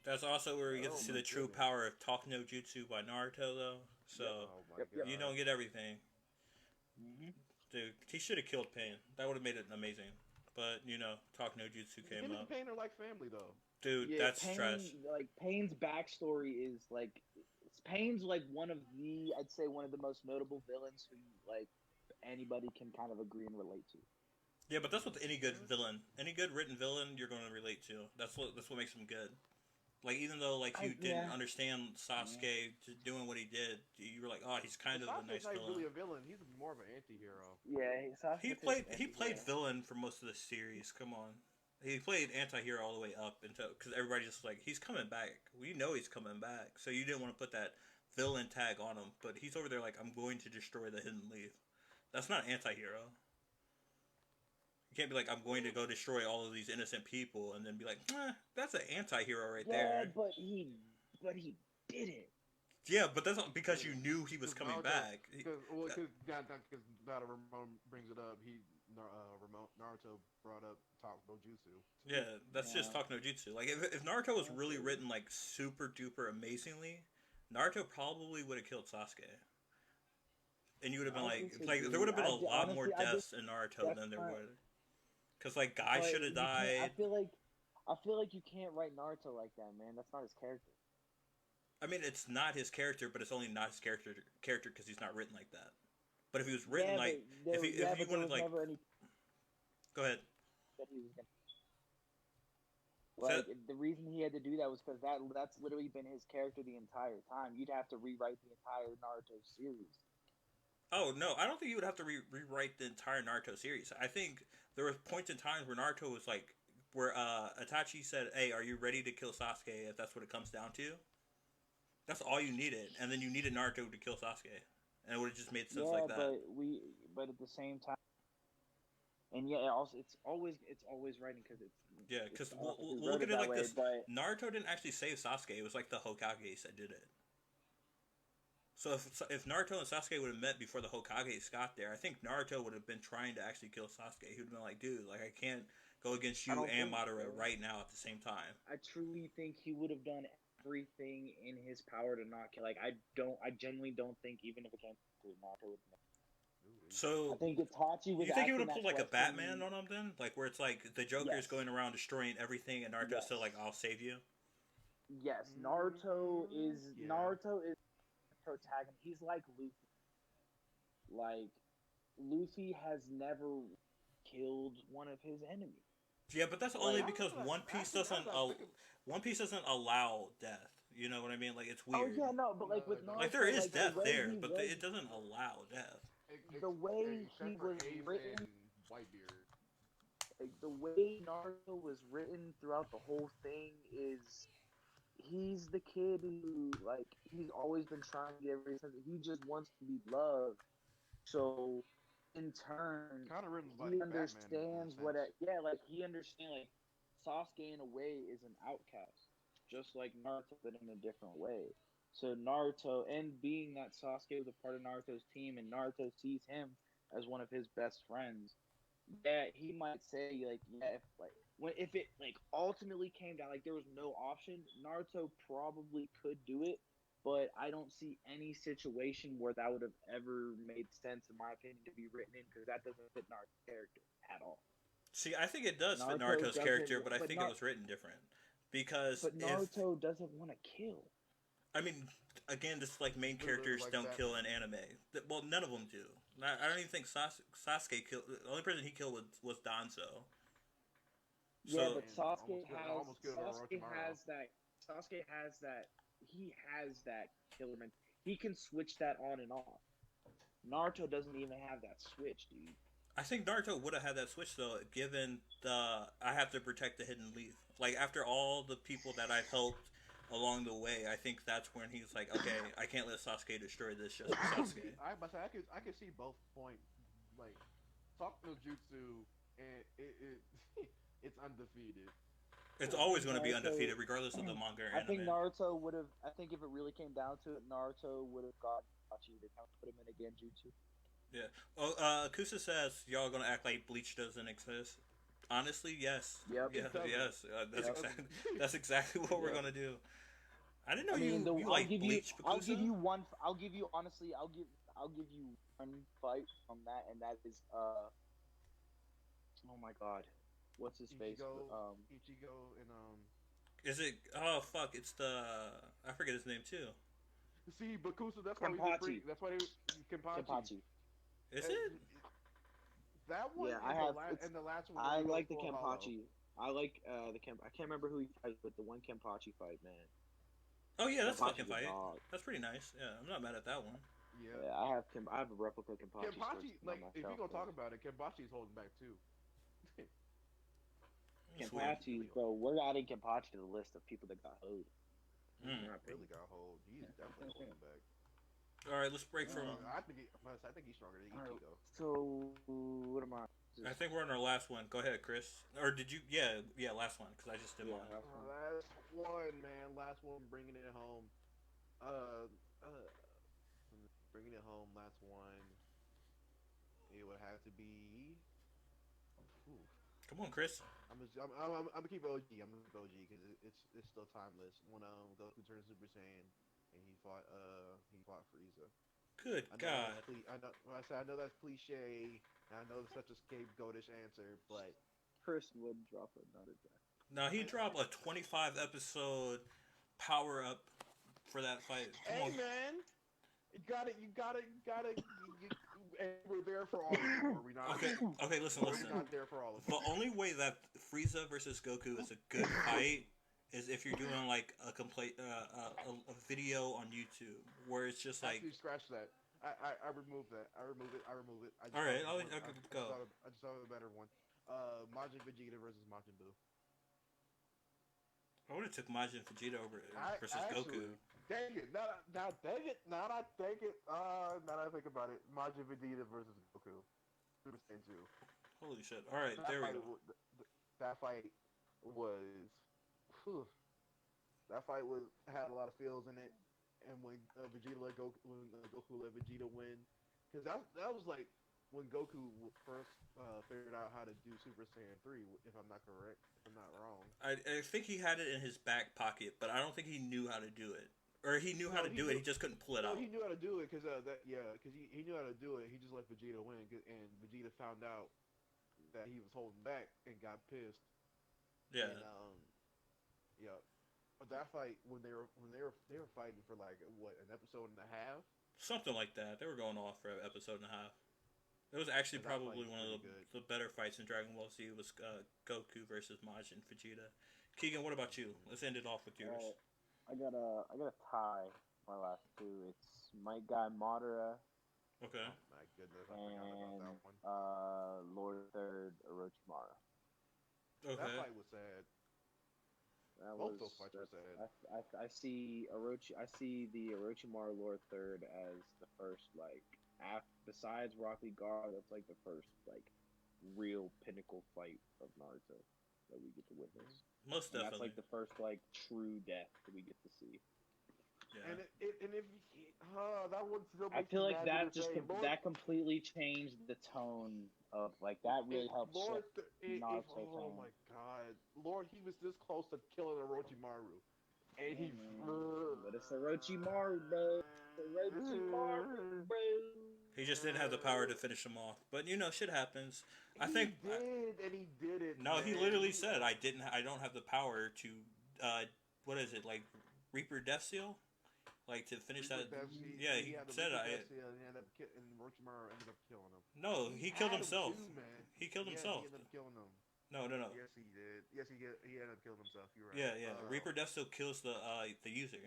That's also where we get Oh to see my the true goodness. power of Talk No Jutsu by Naruto, though. So Oh my Yep. god. you don't get everything, Mm-hmm. dude. He should have killed Pain. That would have made it amazing. But Talk No Jutsu came Him up, and Pain are like family, though. dude. Yeah, That's trash. Like Pain's backstory is like Pain's like one of the I'd say one of the most notable villains who like anybody can kind of agree and relate to. Yeah, but that's with any good villain, any good written villain, you're going to relate to. That's what makes him good. Like even though like you didn't understand Sasuke doing what he did, you were like, oh, he's kind of a Sasuke's nice not villain. really a villain. He's more of an anti-hero. Yeah, He played villain for most of the series. Come on, he played anti-hero all the way up until because everybody just like he's coming back. We know he's coming back, so you didn't want to put that villain tag on him. But he's over there like I'm going to destroy the Hidden Leaf. That's not anti-hero. You can't be like I'm going to go destroy all of these innocent people and then be like, that's an anti-hero right there. but he did it. Yeah, but that's not because you knew he was coming back. Because now that Ramon brings it up, Naruto brought up Talk No Jutsu. Yeah, that's just Talk No Jutsu. Like, if Naruto was really written, like, super duper amazingly, Naruto probably would have killed Sasuke. And you would have been like there would have been a lot more deaths in Naruto than there would. Because, like, Guy should have died. I feel like you can't write Naruto like that, man. That's not his character. I mean, it's not his character, but it's only not his character because he's not written like that. But if he was written if he wanted like, go ahead. That he was gonna... Like the reason he had to do that was because that's literally been his character the entire time. You'd have to rewrite the entire Naruto series. Oh no, I don't think you would have to rewrite the entire Naruto series. I think there was points in times where Naruto was like, where Itachi said, "Hey, are you ready to kill Sasuke?" If that's what it comes down to. That's all you needed, and then you needed Naruto to kill Sasuke, and it would have just made sense like that. But at the same time, and yeah, also it's always writing because because we'll look at it like this: Naruto didn't actually save Sasuke; it was like the Hokages that did it. So if Naruto and Sasuke would have met before the Hokages got there, I think Naruto would have been trying to actually kill Sasuke. He would have been like, "Dude, like I can't go against you and Madara right now at the same time." I truly think he would have done everything in his power to not kill. Like I genuinely don't think even if it came to Naruto would. So I think Itachi was. You think he would have pulled like a Batman on him then, like where it's like the Joker is going around destroying everything, and Naruto's still like, "I'll save you." Yes, Naruto is protagonist. He's like Luffy. Like Luffy has never killed one of his enemies. Yeah, but that's only because One Piece doesn't allow death. You know what I mean? Like it's weird. Oh yeah, no, but like with Naruto, like there is death there, but it doesn't allow death. The way he was written, like the way Naruto was written throughout the whole thing is, he's the kid who like he's always been trying to get everything. He just wants to be loved. So in turn, he understands like he understands like Sasuke in a way is an outcast, just like Naruto, but in a different way. So Naruto, and being that Sasuke was a part of Naruto's team, and Naruto sees him as one of his best friends, yeah, he might say like, yeah, if it like ultimately came down like there was no option, Naruto probably could do it, but I don't see any situation where that would have ever made sense, in my opinion, to be written in because that doesn't fit Naruto's character at all. See, I think it does fit Naruto Naruto's doesn't, character, but I think it was written different because but Naruto doesn't want to kill. I mean, again, just like main Literally characters like don't that. kill in anime. Well, none of them do. I don't even think Sasuke killed. The only person he killed was Danzo. Yeah, So but Sasuke I almost killed Orochimaru. has that. Sasuke has that. He has that killer man. He can switch that on and off. Naruto doesn't even have that switch, dude. I think Naruto would have had that switch though, given the I have to protect the hidden leaf. Like after all the people that I've helped along the way, I think that's when he's like, okay, I can't let Sasuke destroy this just for Sasuke. I could see both points. Like, talk no jutsu, and it's undefeated. It's always going to be Naruto- undefeated, regardless of the manga or I think anime. Naruto would have. I think if it really came down to it, Naruto would have got Itachi to kind of put him in a Genjutsu. Yeah. Oh, Kusa says y'all gonna act like Bleach doesn't exist. Honestly, yes. Yep. Yeah, It doesn't. yes. That's Yep. exactly that's exactly what we're Yep. gonna do. I didn't know I mean, you like Bleach, I'll Bakusa. give you one. I'll give you honestly. I'll give you one fight from that, and that is Oh my God, what's his face? Ichigo, and Is it? Oh fuck! It's the I forget his name too. See, Bakusa. That's Kenpachi. why Kenpachi. Kenpachi. Is it? That one? Yeah, and the last one. I where he like the goes full hollow. Kenpachi. I like the I can't remember who he fights, but the one Kenpachi fight, man. Oh yeah, that's a Kenpachi's fucking fight. dog. That's pretty nice. Yeah, I'm not mad at that one. Yeah. Yeah, I have a replica Kenpachi. Kenpachi, on like, my if shelf, you're gonna talk though. about it, Kenpachi's holding back too. Sweet. Kenpachi, bro, we're adding Kenpachi to the list of people that got hoed. Mm. In my Really opinion. got hold. He's definitely holding back. All right, let's break from. I think he's stronger than Ichigo. So what am I? I think we're on our last one. Go ahead, Chris. Or did you? Yeah, last one because I just did Yeah, one. Last one, man. Last one, bringing it home. Bringing it home. Last one. It would have to be. Ooh. Come on, Chris. I'm gonna keep OG. I'm gonna keep OG because it's still timeless. When Goku turned Super Saiyan and he fought Frieza. Good God. I know that's cliche. And I know it's such a scapegoatish answer, but Chris would drop another guy. Now he dropped a 25 episode power up for that fight. Come hey on. man, you got it. We're there for all of it. Were we not? Okay. Listen. We're not there for all of it. The only way that Frieza versus Goku is a good fight is if you're doing like a complete a video on YouTube where it's just like. Actually, scratch that. I removed that. I remove it. All right, I'll go. I just thought of a better one. Majin Vegeta versus Majin Buu. I would have took Majin Vegeta over versus Goku. Dang it! Now that I think about it, Majin Vegeta versus Goku. Super Saiyan 2. Holy shit! All right, there we go. That fight was. Whew, that fight had a lot of feels in it. And when Goku let Vegeta win, because that was like when Goku first figured out how to do Super Saiyan 3, if I'm not correct, if I'm not wrong. I think he had it in his back pocket, but I don't think he knew how to do it. Or he knew how to do it, he just couldn't pull it out. He knew how to do it because he knew how to do it. He just let Vegeta win, and Vegeta found out that he was holding back and got pissed. Yeah. And, yeah. But that fight when they were fighting for like what, an episode and a half, something like that. They were going off for an episode and a half. It was actually probably one of the better fights in Dragon Ball Z. Was Goku versus Majin Vegeta. Keegan, what about you? Let's end it off with yours. I got a tie. My last two. It's my guy Madara. Okay. Oh my goodness, I forgot about that one. Lord Third Orochimaru. Okay. That fight was sad. Both those fights were sad. I see the Orochimaru Lord Third as the first besides Rock Lee Gar, that's like the first like real pinnacle fight of Naruto that we get to witness. Most And definitely. that's like the first like true death that we get to see. Yeah. And if that would still I make feel me like mad to that this day. Lord, that completely changed the tone of like that really helped Lord, shift Naruto oh tone. my god, Lord, he was this close to killing Orochimaru, and Yeah, he. man. But it's Orochimaru, bro. It's Orochimaru, bro. He just didn't have the power to finish them off. But shit happens. I He think did, and he did it. no, he man. literally said I don't have the power to what is it, like Reaper Death Seal? Like to finish that. Yeah, he had the said Death Seal, and Orochimaru ended up killing him. No, he killed had him himself. too, man. He killed himself. He ended up killing him. No. Yes, he did. Yes, he ended up killing himself. You're right. Yeah. Reaper Death Seal kills the user.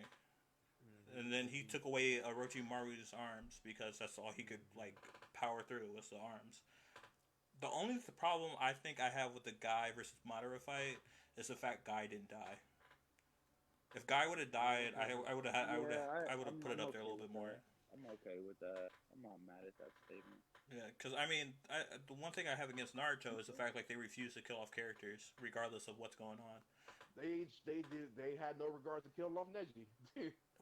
And then he took away Orochimaru's arms because that's all he could like power through was the arms. The only problem I think I have with the Guy versus Madara fight is the fact Guy didn't die. If Guy would have died, I would have put it up there a little bit more. I'm okay with that. I'm not mad at that statement. Yeah, because I mean, the one thing I have against Naruto is the fact like they refuse to kill off characters regardless of what's going on. They had no regard to killing off Neji.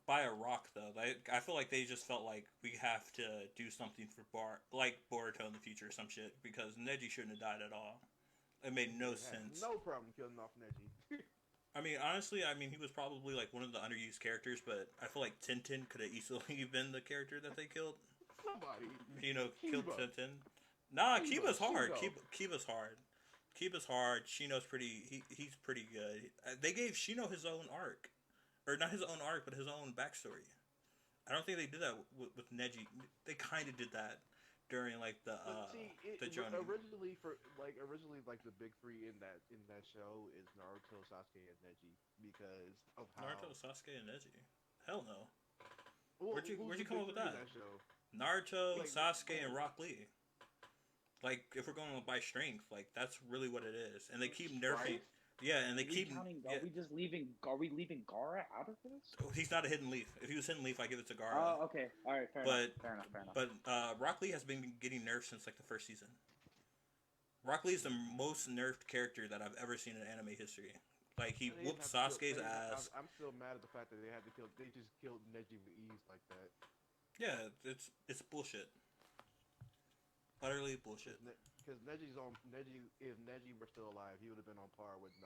By a rock though, I feel like they just felt like we have to do something for like Boruto in the future or some shit because Neji shouldn't have died at all. It made no sense. No problem killing off Neji. I mean, honestly, he was probably like one of the underused characters, but I feel like Tintin could have easily been the character that they killed. Somebody. Killed Tintin. Nah, Kiba's hard. Kiba's hard. Kiba's hard. Shino's he's pretty good. They gave Shino his own arc. Or not his own arc, but his own backstory. I don't think they did that with Neji. They kind of did that during like the Jonin. Originally the big three in that show is Naruto, Sasuke, and Neji because of how Naruto, Sasuke, and Neji. Hell no. Well, where'd you come up with that? Show? Naruto, Sasuke, and Rock Lee. Like if we're going by strength, like that's really what it is, and they keep nerfing. Yeah, and they keep. Are we just leaving? Are we leaving Gaara out of this? He's not a hidden leaf. If he was hidden leaf, I give it to Gaara. Oh, okay, all right, fair enough. But Rock Lee has been getting nerfed since like the first season. Rock Lee is the most nerfed character that I've ever seen in anime history. Like he whooped Sasuke's ass. I'm still mad at the fact that they just killed Neji with ease like that. Yeah, it's bullshit. Utterly bullshit. Because if Neji were still alive, he would have been on par with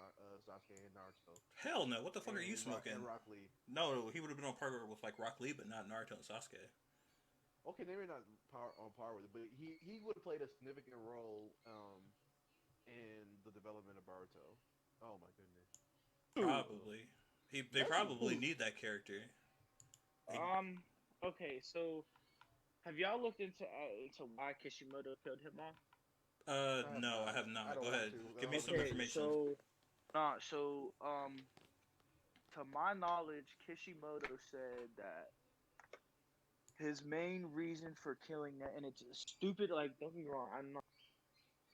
Sasuke and Naruto. Hell no! What the fuck are you smoking? And Rock Lee. No, he would have been on par with like Rock Lee, but not Naruto and Sasuke. Okay, they were not on par with it, but he would have played a significant role in the development of Boruto. Oh my goodness. Probably. They probably need that character. Okay, so have y'all looked into why Kishimoto killed him off? No, I have not. Go ahead. Give me some information. To my knowledge, Kishimoto said that his main reason for killing that, and it's stupid. Like, don't get me wrong, I'm not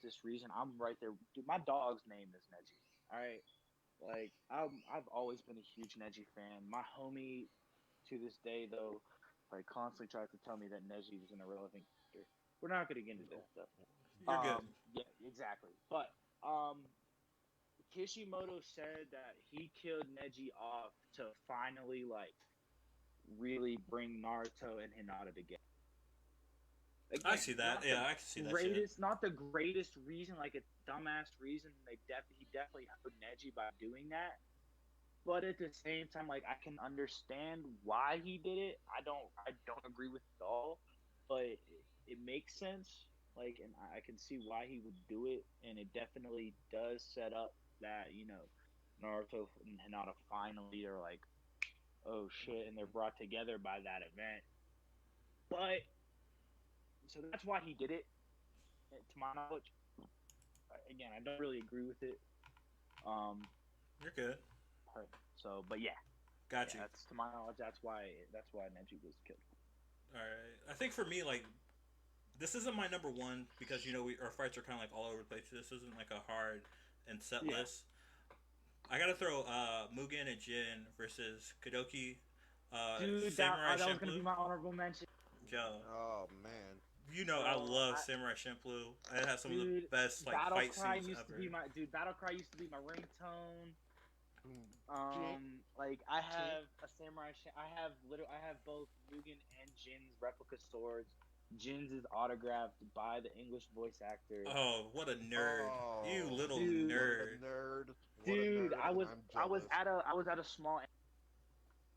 this reason. I'm right there, dude. My dog's name is Neji. All right, like I've always been a huge Neji fan. My homie, to this day though, like constantly tries to tell me that Neji is an irrelevant character. We're not gonna get into that stuff. You're good. Yeah, exactly. But Kishimoto said that he killed Neji off to finally like really bring Naruto and Hinata together. Again, I see that. Yeah, I can see that. Not the greatest reason, like a dumbass reason. He definitely hurt Neji by doing that. But at the same time, like I can understand why he did it. I don't agree with it at all, but it makes sense. Like, and I can see why he would do it, and it definitely does set up that, Naruto and Hinata finally are like, oh shit, and they're brought together by that event. But, so that's why he did it, to my knowledge. Again, I don't really agree with it. You're good. So, but yeah. Got you. That's, to my knowledge, that's why Neji was killed. Alright. I think for me, like, this isn't my number one because our fights are kind of like all over the place. This isn't like a hard and set list. I gotta throw Mugen and Jin versus Kadoki, Dude, Samurai that was Champloo. gonna be my honorable mention. Joe, Oh man. I love Samurai Champloo. It has some of the best like fight scenes ever. Battle Cry used to be my ringtone. Like I have a samurai. I have both Mugen and Jin's replica swords. Jin's is autographed by the English voice actor. Oh, what a nerd! You Oh, little Dude. what nerd. a nerd! What a Dude, nerd! I And was I'm I was jealous. at a small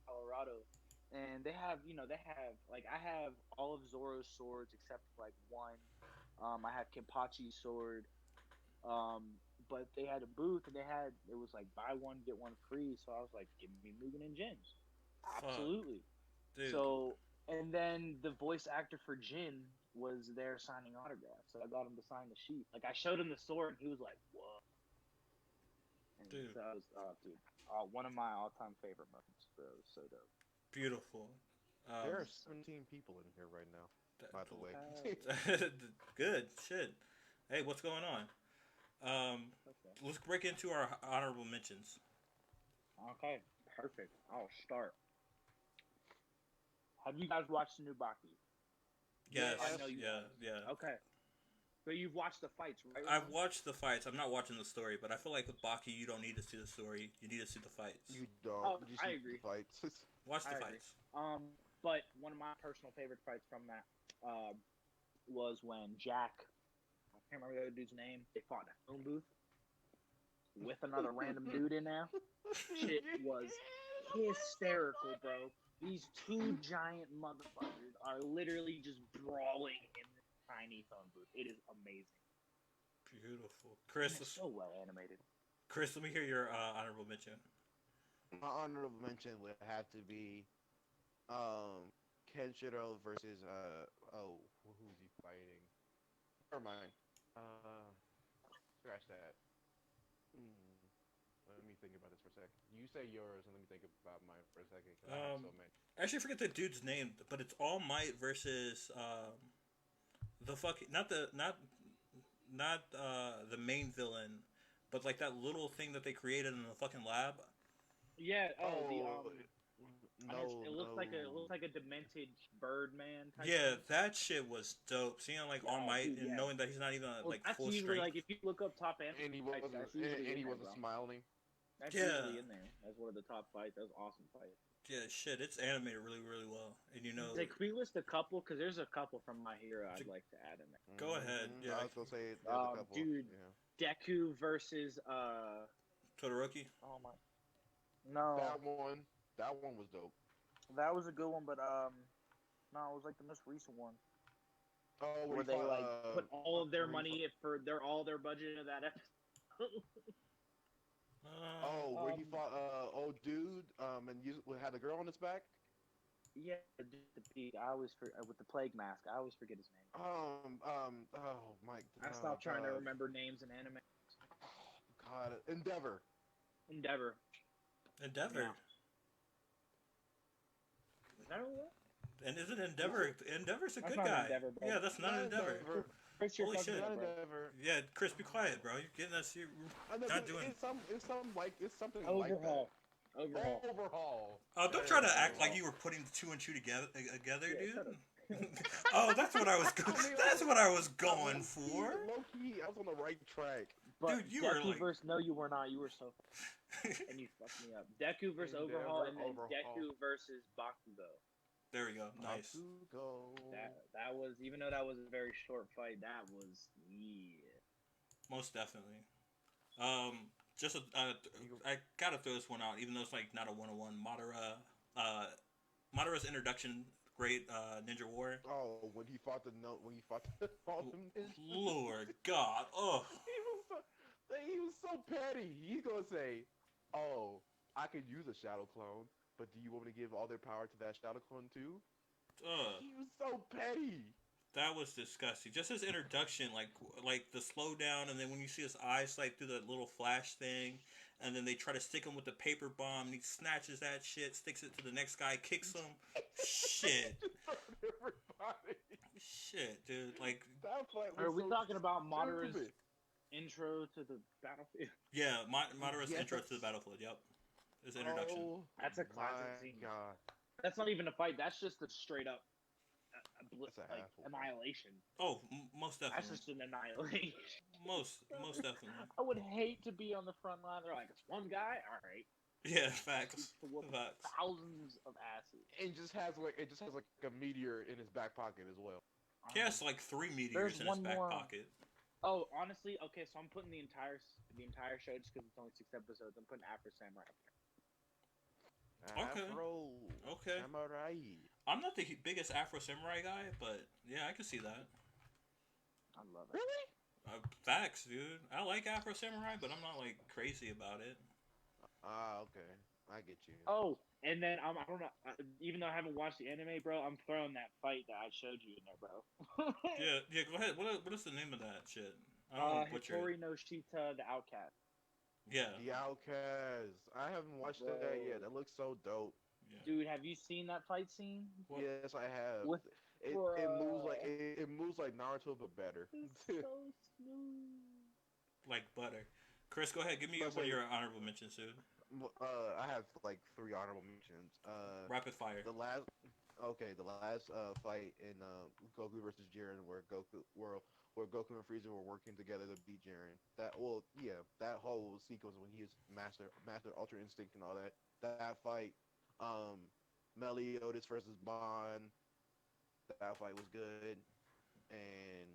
Colorado, and they have like I have all of Zoro's swords except for like one. I have Kenpachi's sword. But they had a booth and it was like buy one get one free. So I was like, give me Mugen and Jins, Fuck, absolutely. dude. So and then the voice actor for Jin was there signing autographs, so I got him to sign the sheet. Like I showed him the sword, and he was like, "Whoa!" And Dude. so I was, dude, one of my all-time favorite moments, bro. It was so dope. Beautiful. There are 17 people in here right now. By the way, Good shit. Hey, what's going on? Okay. Let's break into our honorable mentions. Okay, perfect. I'll start. Have you guys watched the new Baki? Yes, I know you yeah, have. yeah. Okay. So you've watched the fights, right? I've watched the fights. I'm not watching the story, but I feel like with Baki, you don't need to see the story. You need to see the fights. you don't. Oh, You I see agree. the fights. Watch the I agree. fights. But one of my personal favorite fights from that was when Jack, I can't remember the other dude's name, they fought in a phone booth with another random dude in there. Shit was hysterical, bro. These two giant motherfuckers are literally just brawling in this tiny phone booth. It is amazing. Beautiful. And Chris, it's so well animated. Chris, let me hear your honorable mention. My honorable mention would have to be Kenshiro versus who's he fighting? Never mind. Scratch that. Let me think about this for a second. You say yours, and let me think about mine for a second. 'Cause I have so many. I actually forget the dude's name, but it's All Might versus the fucking not the main villain, but like that little thing that they created in the fucking lab. Yeah. No, it looks like a demented Birdman type. Yeah, thing. that shit was dope. Seeing like All Yeah, Might dude, and yeah. knowing that he's not even Well, like that's full usually strength. like if you look up top and he fights, wasn't. that's usually And he in there, wasn't bro. smiling. That's Yeah. usually in there as one of the top fights. That was an awesome fight. Yeah, shit, it's animated really, really well. And you know, Like, can we list a couple? Because there's a couple from My Hero I'd like to add in there. Go ahead, yeah. I was gonna say there's a couple. Dude. Yeah. Deku versus Todoroki. oh my, no, That one was dope. that was a good one, but no, it was like the most recent one Oh, where he they fought, like put all of their where he money for all their budget of that episode. where he fought old dude and had a girl on his back. Yeah, the peak. I always with the plague mask. I always forget his name. Oh my. I stopped trying to remember names in anime. God, Endeavor. Endeavor. Endeavor. Yeah. Is that what? And isn't Endeavor? Endeavor's a That's good not guy. Endeavor, bro. Yeah, that's not Endeavor. Chris, you're Holy fucking shit. up, Not bro. Endeavor. Yeah, Chris, be quiet, bro. You're getting us. You're not doing. It's something like Overhaul. that. Overhaul. Oh, don't try to act like Overhaul. you were putting the two and two together, Yeah, dude. shut Oh, that's what I was. That's what I was going for. Low key, I was on the right track. But Dude, you were Deku like- versus no, you were not. You were so and you fucked me up. Deku versus Endeavor, Overhaul, and then Overhaul. Deku versus Bakugo. There we go. Nice. Bakugo. That was, even though that was a very short fight, that was Most definitely. Just I gotta throw this one out, even though it's like not a 101. Madara's introduction, great Ninja War. Oh, when he fought the Phantom Ninja. Lord God, oh, He was so petty. He's gonna say, "Oh, I could use a shadow clone, but do you want me to give all their power to that shadow clone too?" He was so petty. that was disgusting. Just his introduction, like the slowdown, and then when you see his eyes like through that little flash thing, and then they try to stick him with the paper bomb, and he snatches that shit, sticks it to the next guy, kicks him. Shit. Everybody. Shit, dude. Like, That fight was Are we so talking about Madara's stupid. intro to the battlefield? yeah, Madara's Yes. intro to the battlefield. Yep, his introduction. Oh, That's a classic my scene. God. That's not even a fight. That's just a straight up That's a like asshole. annihilation. Oh, most That's definitely. just an annihilation. Most definitely. I would hate to be on the front line. They're like, it's one guy. All right. Yeah, facts. To whoop Facts. thousands of asses. And just has like a meteor in his back pocket as well. He has like 3 meteors There's in his one back more. pocket. Oh, honestly, okay. So I'm putting the entire show just because it's only 6 episodes. I'm putting Afro Samurai up there. Okay. Afro Okay. Samurai. I'm not the biggest Afro Samurai guy, but yeah, I can see that. I love it. Really? Facts, dude. I like Afro Samurai, but I'm not like crazy about it. Okay. I get you. Oh, and then I don't know. Even though I haven't watched the anime, bro, I'm throwing that fight that I showed you in there, bro. Yeah, go ahead. What is the name of that shit? I don't want to butcher Hitori it. no Shita, the Outcast. Yeah. The Outcast. I haven't watched Bro. that yet. That looks so dope. Yeah. Dude, have you seen that fight scene? What? Yes, I have. With- it moves like Naruto, but better. It's so smooth. Like butter. Chris, go ahead. Give me Let's one of say- your honorable mentions, dude. I have like 3 honorable mentions. Rapid fire. The last fight in Goku versus Jiren, where Goku and Frieza were working together to beat Jiren. That whole sequence when he is master Ultra Instinct and all that. That fight, Meliodas versus Bond. That fight was good, and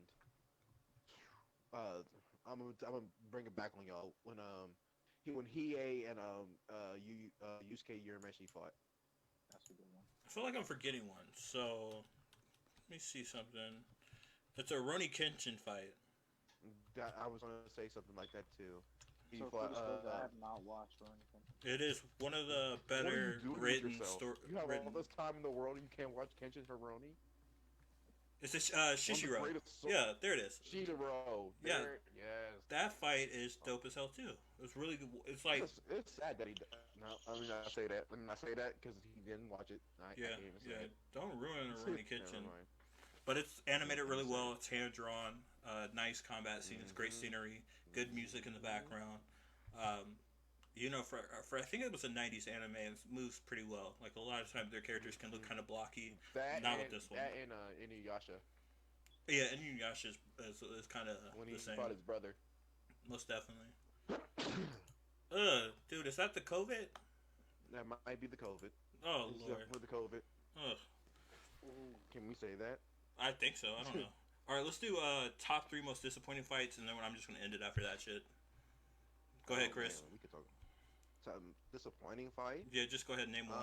I'm gonna bring it back on y'all when Hiei and Yusuke Urameshi fought. That's a good one. I feel like I'm forgetting one. So let me see something. It's a Roni Kenshin fight. I was gonna say something like that too. He So fought, I have not watched or anything. It is one of the what are better you doing with written yourself? story. You have all this time in the world and you can't watch Kenshin Hiromi? It's a One of the Shishiro. greatest sword- Yeah, there it is. Shishiro. Yeah. Yes. That fight is dope as hell too. It's really good. It's like It's sad that he. No, I mean I say that. Let me not say that because he didn't watch it. I yeah, can't even say yeah. it. Don't ruin Roni Never Kenshin. mind. But it's animated really well. It's hand drawn. Nice combat scenes. Great scenery. Good music in the background. For I think it was a '90s anime. It moves pretty well. Like a lot of times, their characters can look kind of blocky. That Not and, with this one. That and Inuyasha Yeah, and Inuyasha is kind of when he the same. fought his brother. Most definitely. Dude, is that the COVID? That might be the COVID. Oh It's lord. definitely the COVID. Ugh. Can we say that? I think so. I don't know. All right, let's do top 3 most disappointing fights, and then I'm just gonna end it after that shit. Go ahead, Chris. Man, we could talk. Some disappointing fight. Yeah, just go ahead and name one.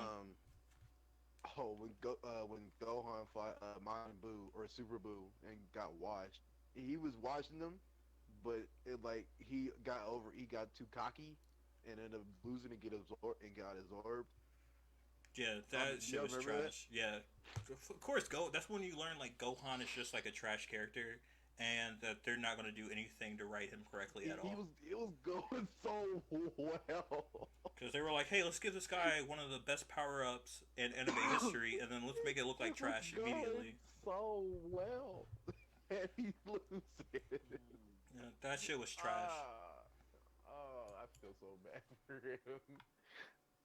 When Gohan fought Majin Buu or Super Buu and got washed, he was watching them, but he got too cocky and ended up losing and got absorbed. Yeah, that shit y'all was remember trash. Yeah, of course. That's when you learn like Gohan is just like a trash character, and that they're not gonna do anything to write him correctly at all. It was going so well. Because they were like, "Hey, let's give this guy one of the best power ups in anime history, and then let's make it look like It was trash going immediately." so well, and he loses it. Yeah, that shit was trash. I feel so bad for him.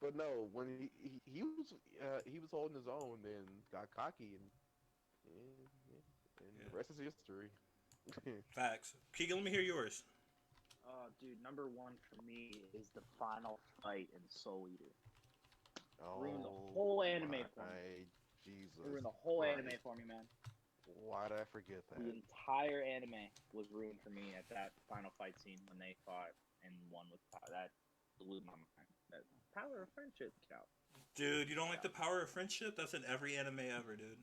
But no, when he was holding his own, then got cocky, and Yeah. the rest is history. Facts. Keegan, let me hear yours. Dude, number 1 for me is the final fight in Soul Eater. Ruined the Oh, whole anime my for me. Jesus. Ruined the whole Christ. anime for me, man. Why did I forget that? The entire anime was ruined for me at that final fight scene when they fought and won with power. That blew my mind. That power of friendship, out. Dude, you don't like the power of friendship? That's in every anime ever, dude.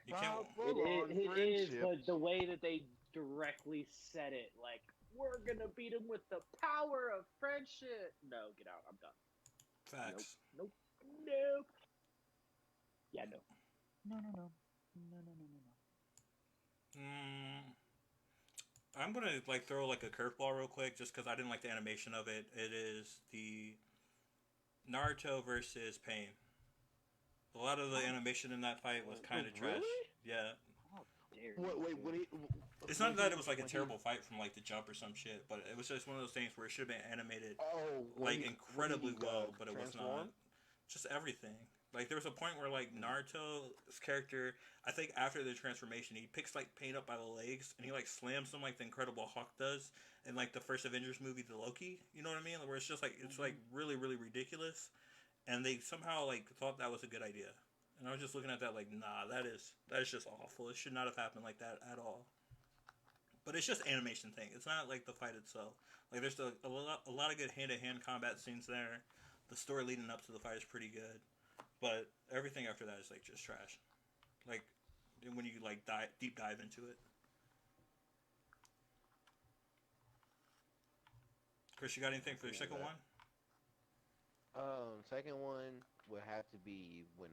You can't. It is, but the way that they directly said it, like, we're gonna beat him with the power of friendship. No, get out. I'm done. Facts. Nope. Yeah, no. No. I'm gonna like throw like a curveball real quick, just because I didn't like the animation of it. It is the Naruto versus Pain. A lot of the animation in that fight was kind of trash. Really? Yeah. Wait, when he? It's not that it was like a terrible fight from like the jump or some shit, but it was just one of those things where it should have been animated Oh, like incredibly well, but it was not. transformed? Just everything. Like there was a point where like Naruto's character, I think after the transformation, he picks like pain up by the legs and he like slams them like the Incredible Hulk does in like the first Avengers movie, the Loki. You know what I mean? Where it's just like it's like really really ridiculous, and they somehow like thought that was a good idea. And I was just looking at that like, nah, that is just awful. It should not have happened like that at all. But it's just animation thing. It's not like the fight itself. Like there's a lot of good hand to hand combat scenes there. The story leading up to the fight is pretty good. But everything after that is like just trash. Like when you like deep dive into it. Chris, you got anything for the second one? Second one would have to be when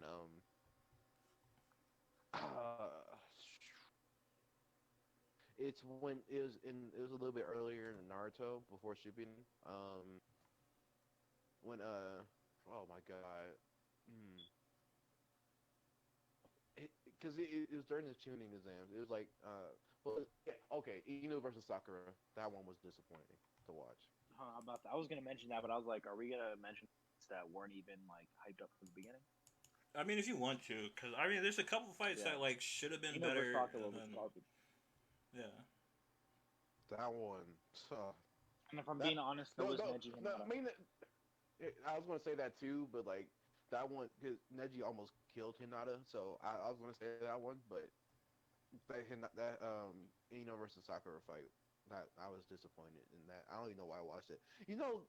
it's when it was a little bit earlier in Naruto before Shippuden. When oh my god. Because it was during the tuning exams. It was like, well, yeah, okay, Ino versus Sakura. That one was disappointing to watch. About that. I was gonna mention that, but I was like, are we gonna mention that weren't even like hyped up from the beginning? I mean, if you want to, because I mean, there's a couple fights that like should have been better. Yeah. That one. And if I'm being honest, that was Neji. I mean, I was gonna say that too, but like that one, because Neji almost killed Hinata, so I was gonna say that one, but that Ino versus Sakura fight, that I was disappointed in that. I don't even know why I watched it. You know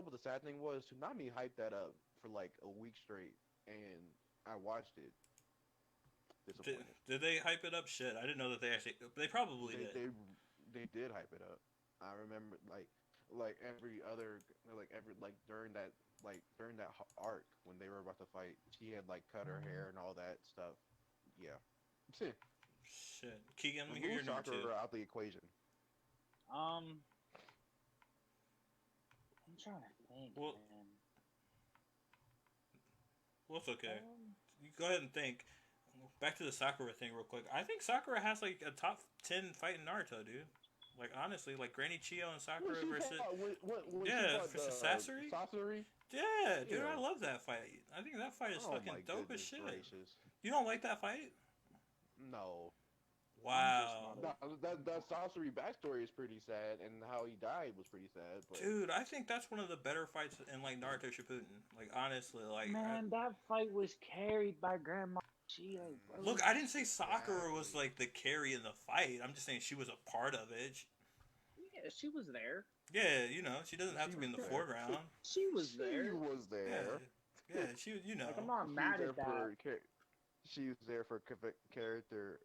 what the sad thing was? Tsunami hyped that up for like a week straight, and I watched it. Disappointed. Did they hype it up? Shit, I didn't know that they actually. They probably did. They did hype it up. I remember like every during that arc when they were about to fight, she had like cut her hair and all that stuff. Yeah. Shit, Keegan, let me hear your number two. Out the equation. I'm trying to think. Well, man. Well, it's okay. You go ahead and think. Back to the Sakura thing real quick. I think Sakura has like a top 10 fight in Naruto, dude. Like honestly, like Granny Chiyo and Sakura versus versus Sasori. Sasori? Yeah, dude, I love that fight. I think that fight is fucking dope as shit. Gracious. You don't like that fight? No. Wow. That Sasori backstory is pretty sad, and how he died was pretty sad. But... Dude, I think that's one of the better fights in like Naruto Shippuden. Like honestly, like man, that fight was carried by Grandma Chiyo. Look, I didn't say Sakura was like the carry in the fight. I'm just saying she was a part of it. Yeah, she was there. Yeah, you know, she doesn't have to be in the foreground. She was there. She was there. Yeah, she was. You know, like, I'm not mad at that. She was there for character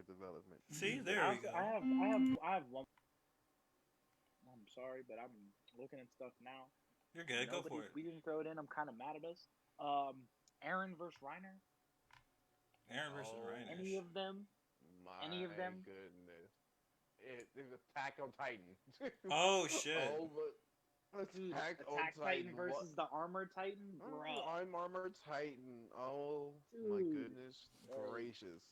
development. See, there we go. I have one. I'm sorry, but I'm looking at stuff now. You're good. Go for it. We didn't throw it in. I'm kind of mad at us. Eren versus Reiner. Eren versus Reiner. Any of them? Any of them? Goodness. It's Attack on Titan. Oh shit. Attack Titan versus the Armored Titan, bro. I'm Armored Titan. Oh my goodness gracious!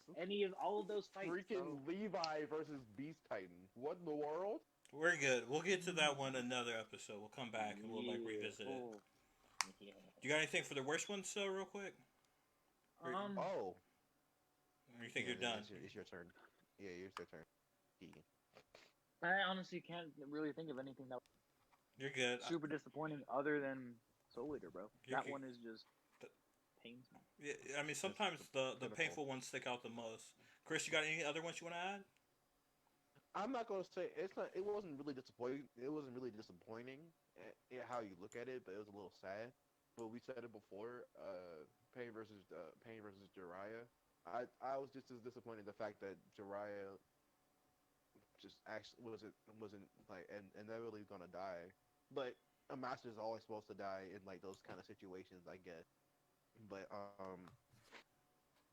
All of those fights. Freaking Levi versus Beast Titan. What in the world? We're good. We'll get to that one another episode. We'll come back and we'll like revisit it. Yeah. You got anything for the worst ones, real quick? Or you think you're done? It's your turn. Yeah, it's your turn. I honestly can't really think of anything that. You're good. Super disappointing, other than Soul Eater, bro. That one is just pains me. Yeah, I mean sometimes the painful ones stick out the most. Chris, you got any other ones you want to add? I'm not gonna say it wasn't really disappointing. It wasn't really disappointing how you look at it, but it was a little sad. But we said it before. Pain versus Jiraiya. I was just as disappointed in the fact that Jiraiya just actually wasn't like inevitably gonna die. But a master is always supposed to die in like those kind of situations, I guess. But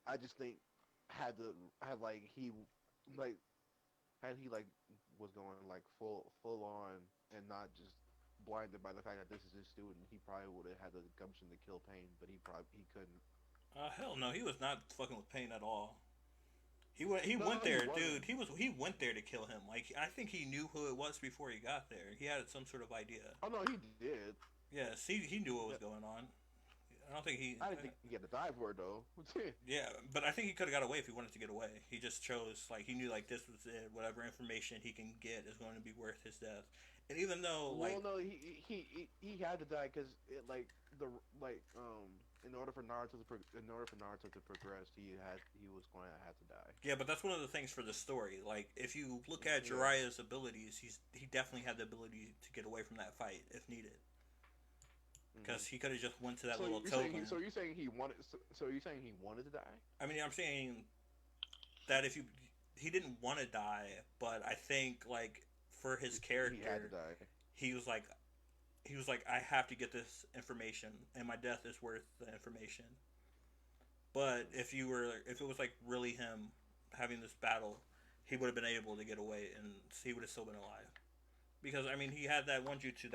I just think had he was going like full on and not just blinded by the fact that this is his student, he probably would have had the gumption to kill Pain, but he couldn't. Hell no, he was not fucking with Pain at all. He went there, dude. He went there to kill him. Like I think he knew who it was before he got there. He had some sort of idea. Oh no, he did. Yes, he knew what was going on. I don't think he. I didn't think he had to die for it though. Yeah, but I think he could have got away if he wanted to get away. He just chose, like, he knew, like, this was it. Whatever information he can get is going to be worth his death. And even though, like, well, no, he had to die because in order for Naruto to progress, he was going to have to die. yeah, but that's one of the things for the story. Like, if you look at Yeah. Jiraiya's abilities, he definitely had the ability to get away from that fight if needed. Because he could have just went to that little token. So you're saying he wanted? So you're saying he wanted to die? I mean, I'm saying that if he didn't want to die, but I think, like, for his character, He had to die. he was like, I have to get this information, and my death is worth the information. But if it was like really him having this battle, he would have been able to get away, and he would have still been alive. Because I mean, he had that one jutsu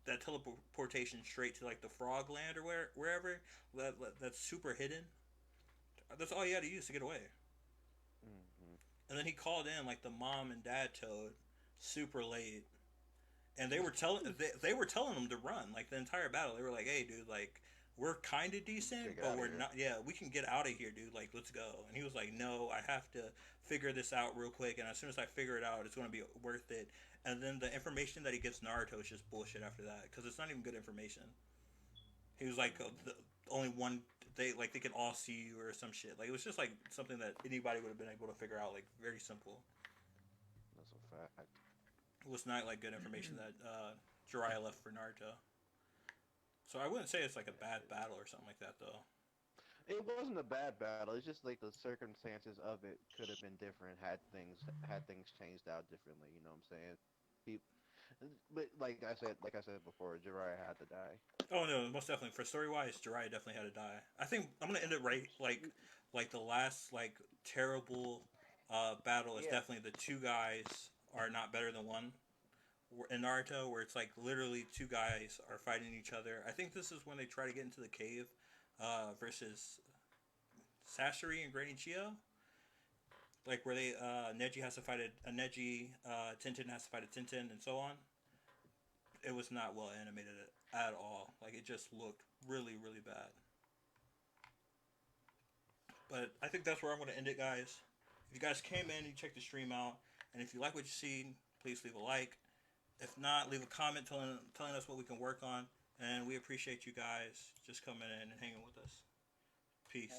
that teleportation straight to like the frog land or wherever that's super hidden. That's all he had to use to get away. And then he called in like the mom and dad Toad super late, and they were telling him to run like the entire battle. They were like, "Hey, dude, like we're kind of decent, but we're not. Yeah, we can get out of here, dude. Like, let's go." And he was like, "No, I have to figure this out real quick, and as soon as I figure it out, it's going to be worth it." And then the information that he gives Naruto is just bullshit after that because it's not even good information. He was like, the only one they can all see you or some shit. Like, it was just like something that anybody would have been able to figure out. Like, very simple. That's a fact. It was not like good information that Jiraiya left for Naruto. So I wouldn't say it's like a bad battle or something like that, though. It wasn't a bad battle. It's just like the circumstances of it could have been different had things changed out differently. You know what I'm saying? But like I said before, Jiraiya had to die. Oh no, most definitely. For story wise, Jiraiya definitely had to die. I think I'm gonna end it right like the last like terrible battle is definitely the two guys are not better than one. In Naruto, where it's like literally two guys are fighting each other. I think this is when they try to get into the cave versus Sasori and Granny Chiyo. Like where they Neji has to fight a Neji, Tenten has to fight a Tenten, and so on. It was not well animated at all. Like it just looked really, really bad. But I think that's where I'm going to end it, guys. If you guys came in, you checked the stream out, and if you like what you see, please leave a like. If not, leave a comment telling us what we can work on, and we appreciate you guys just coming in and hanging with us. Peace.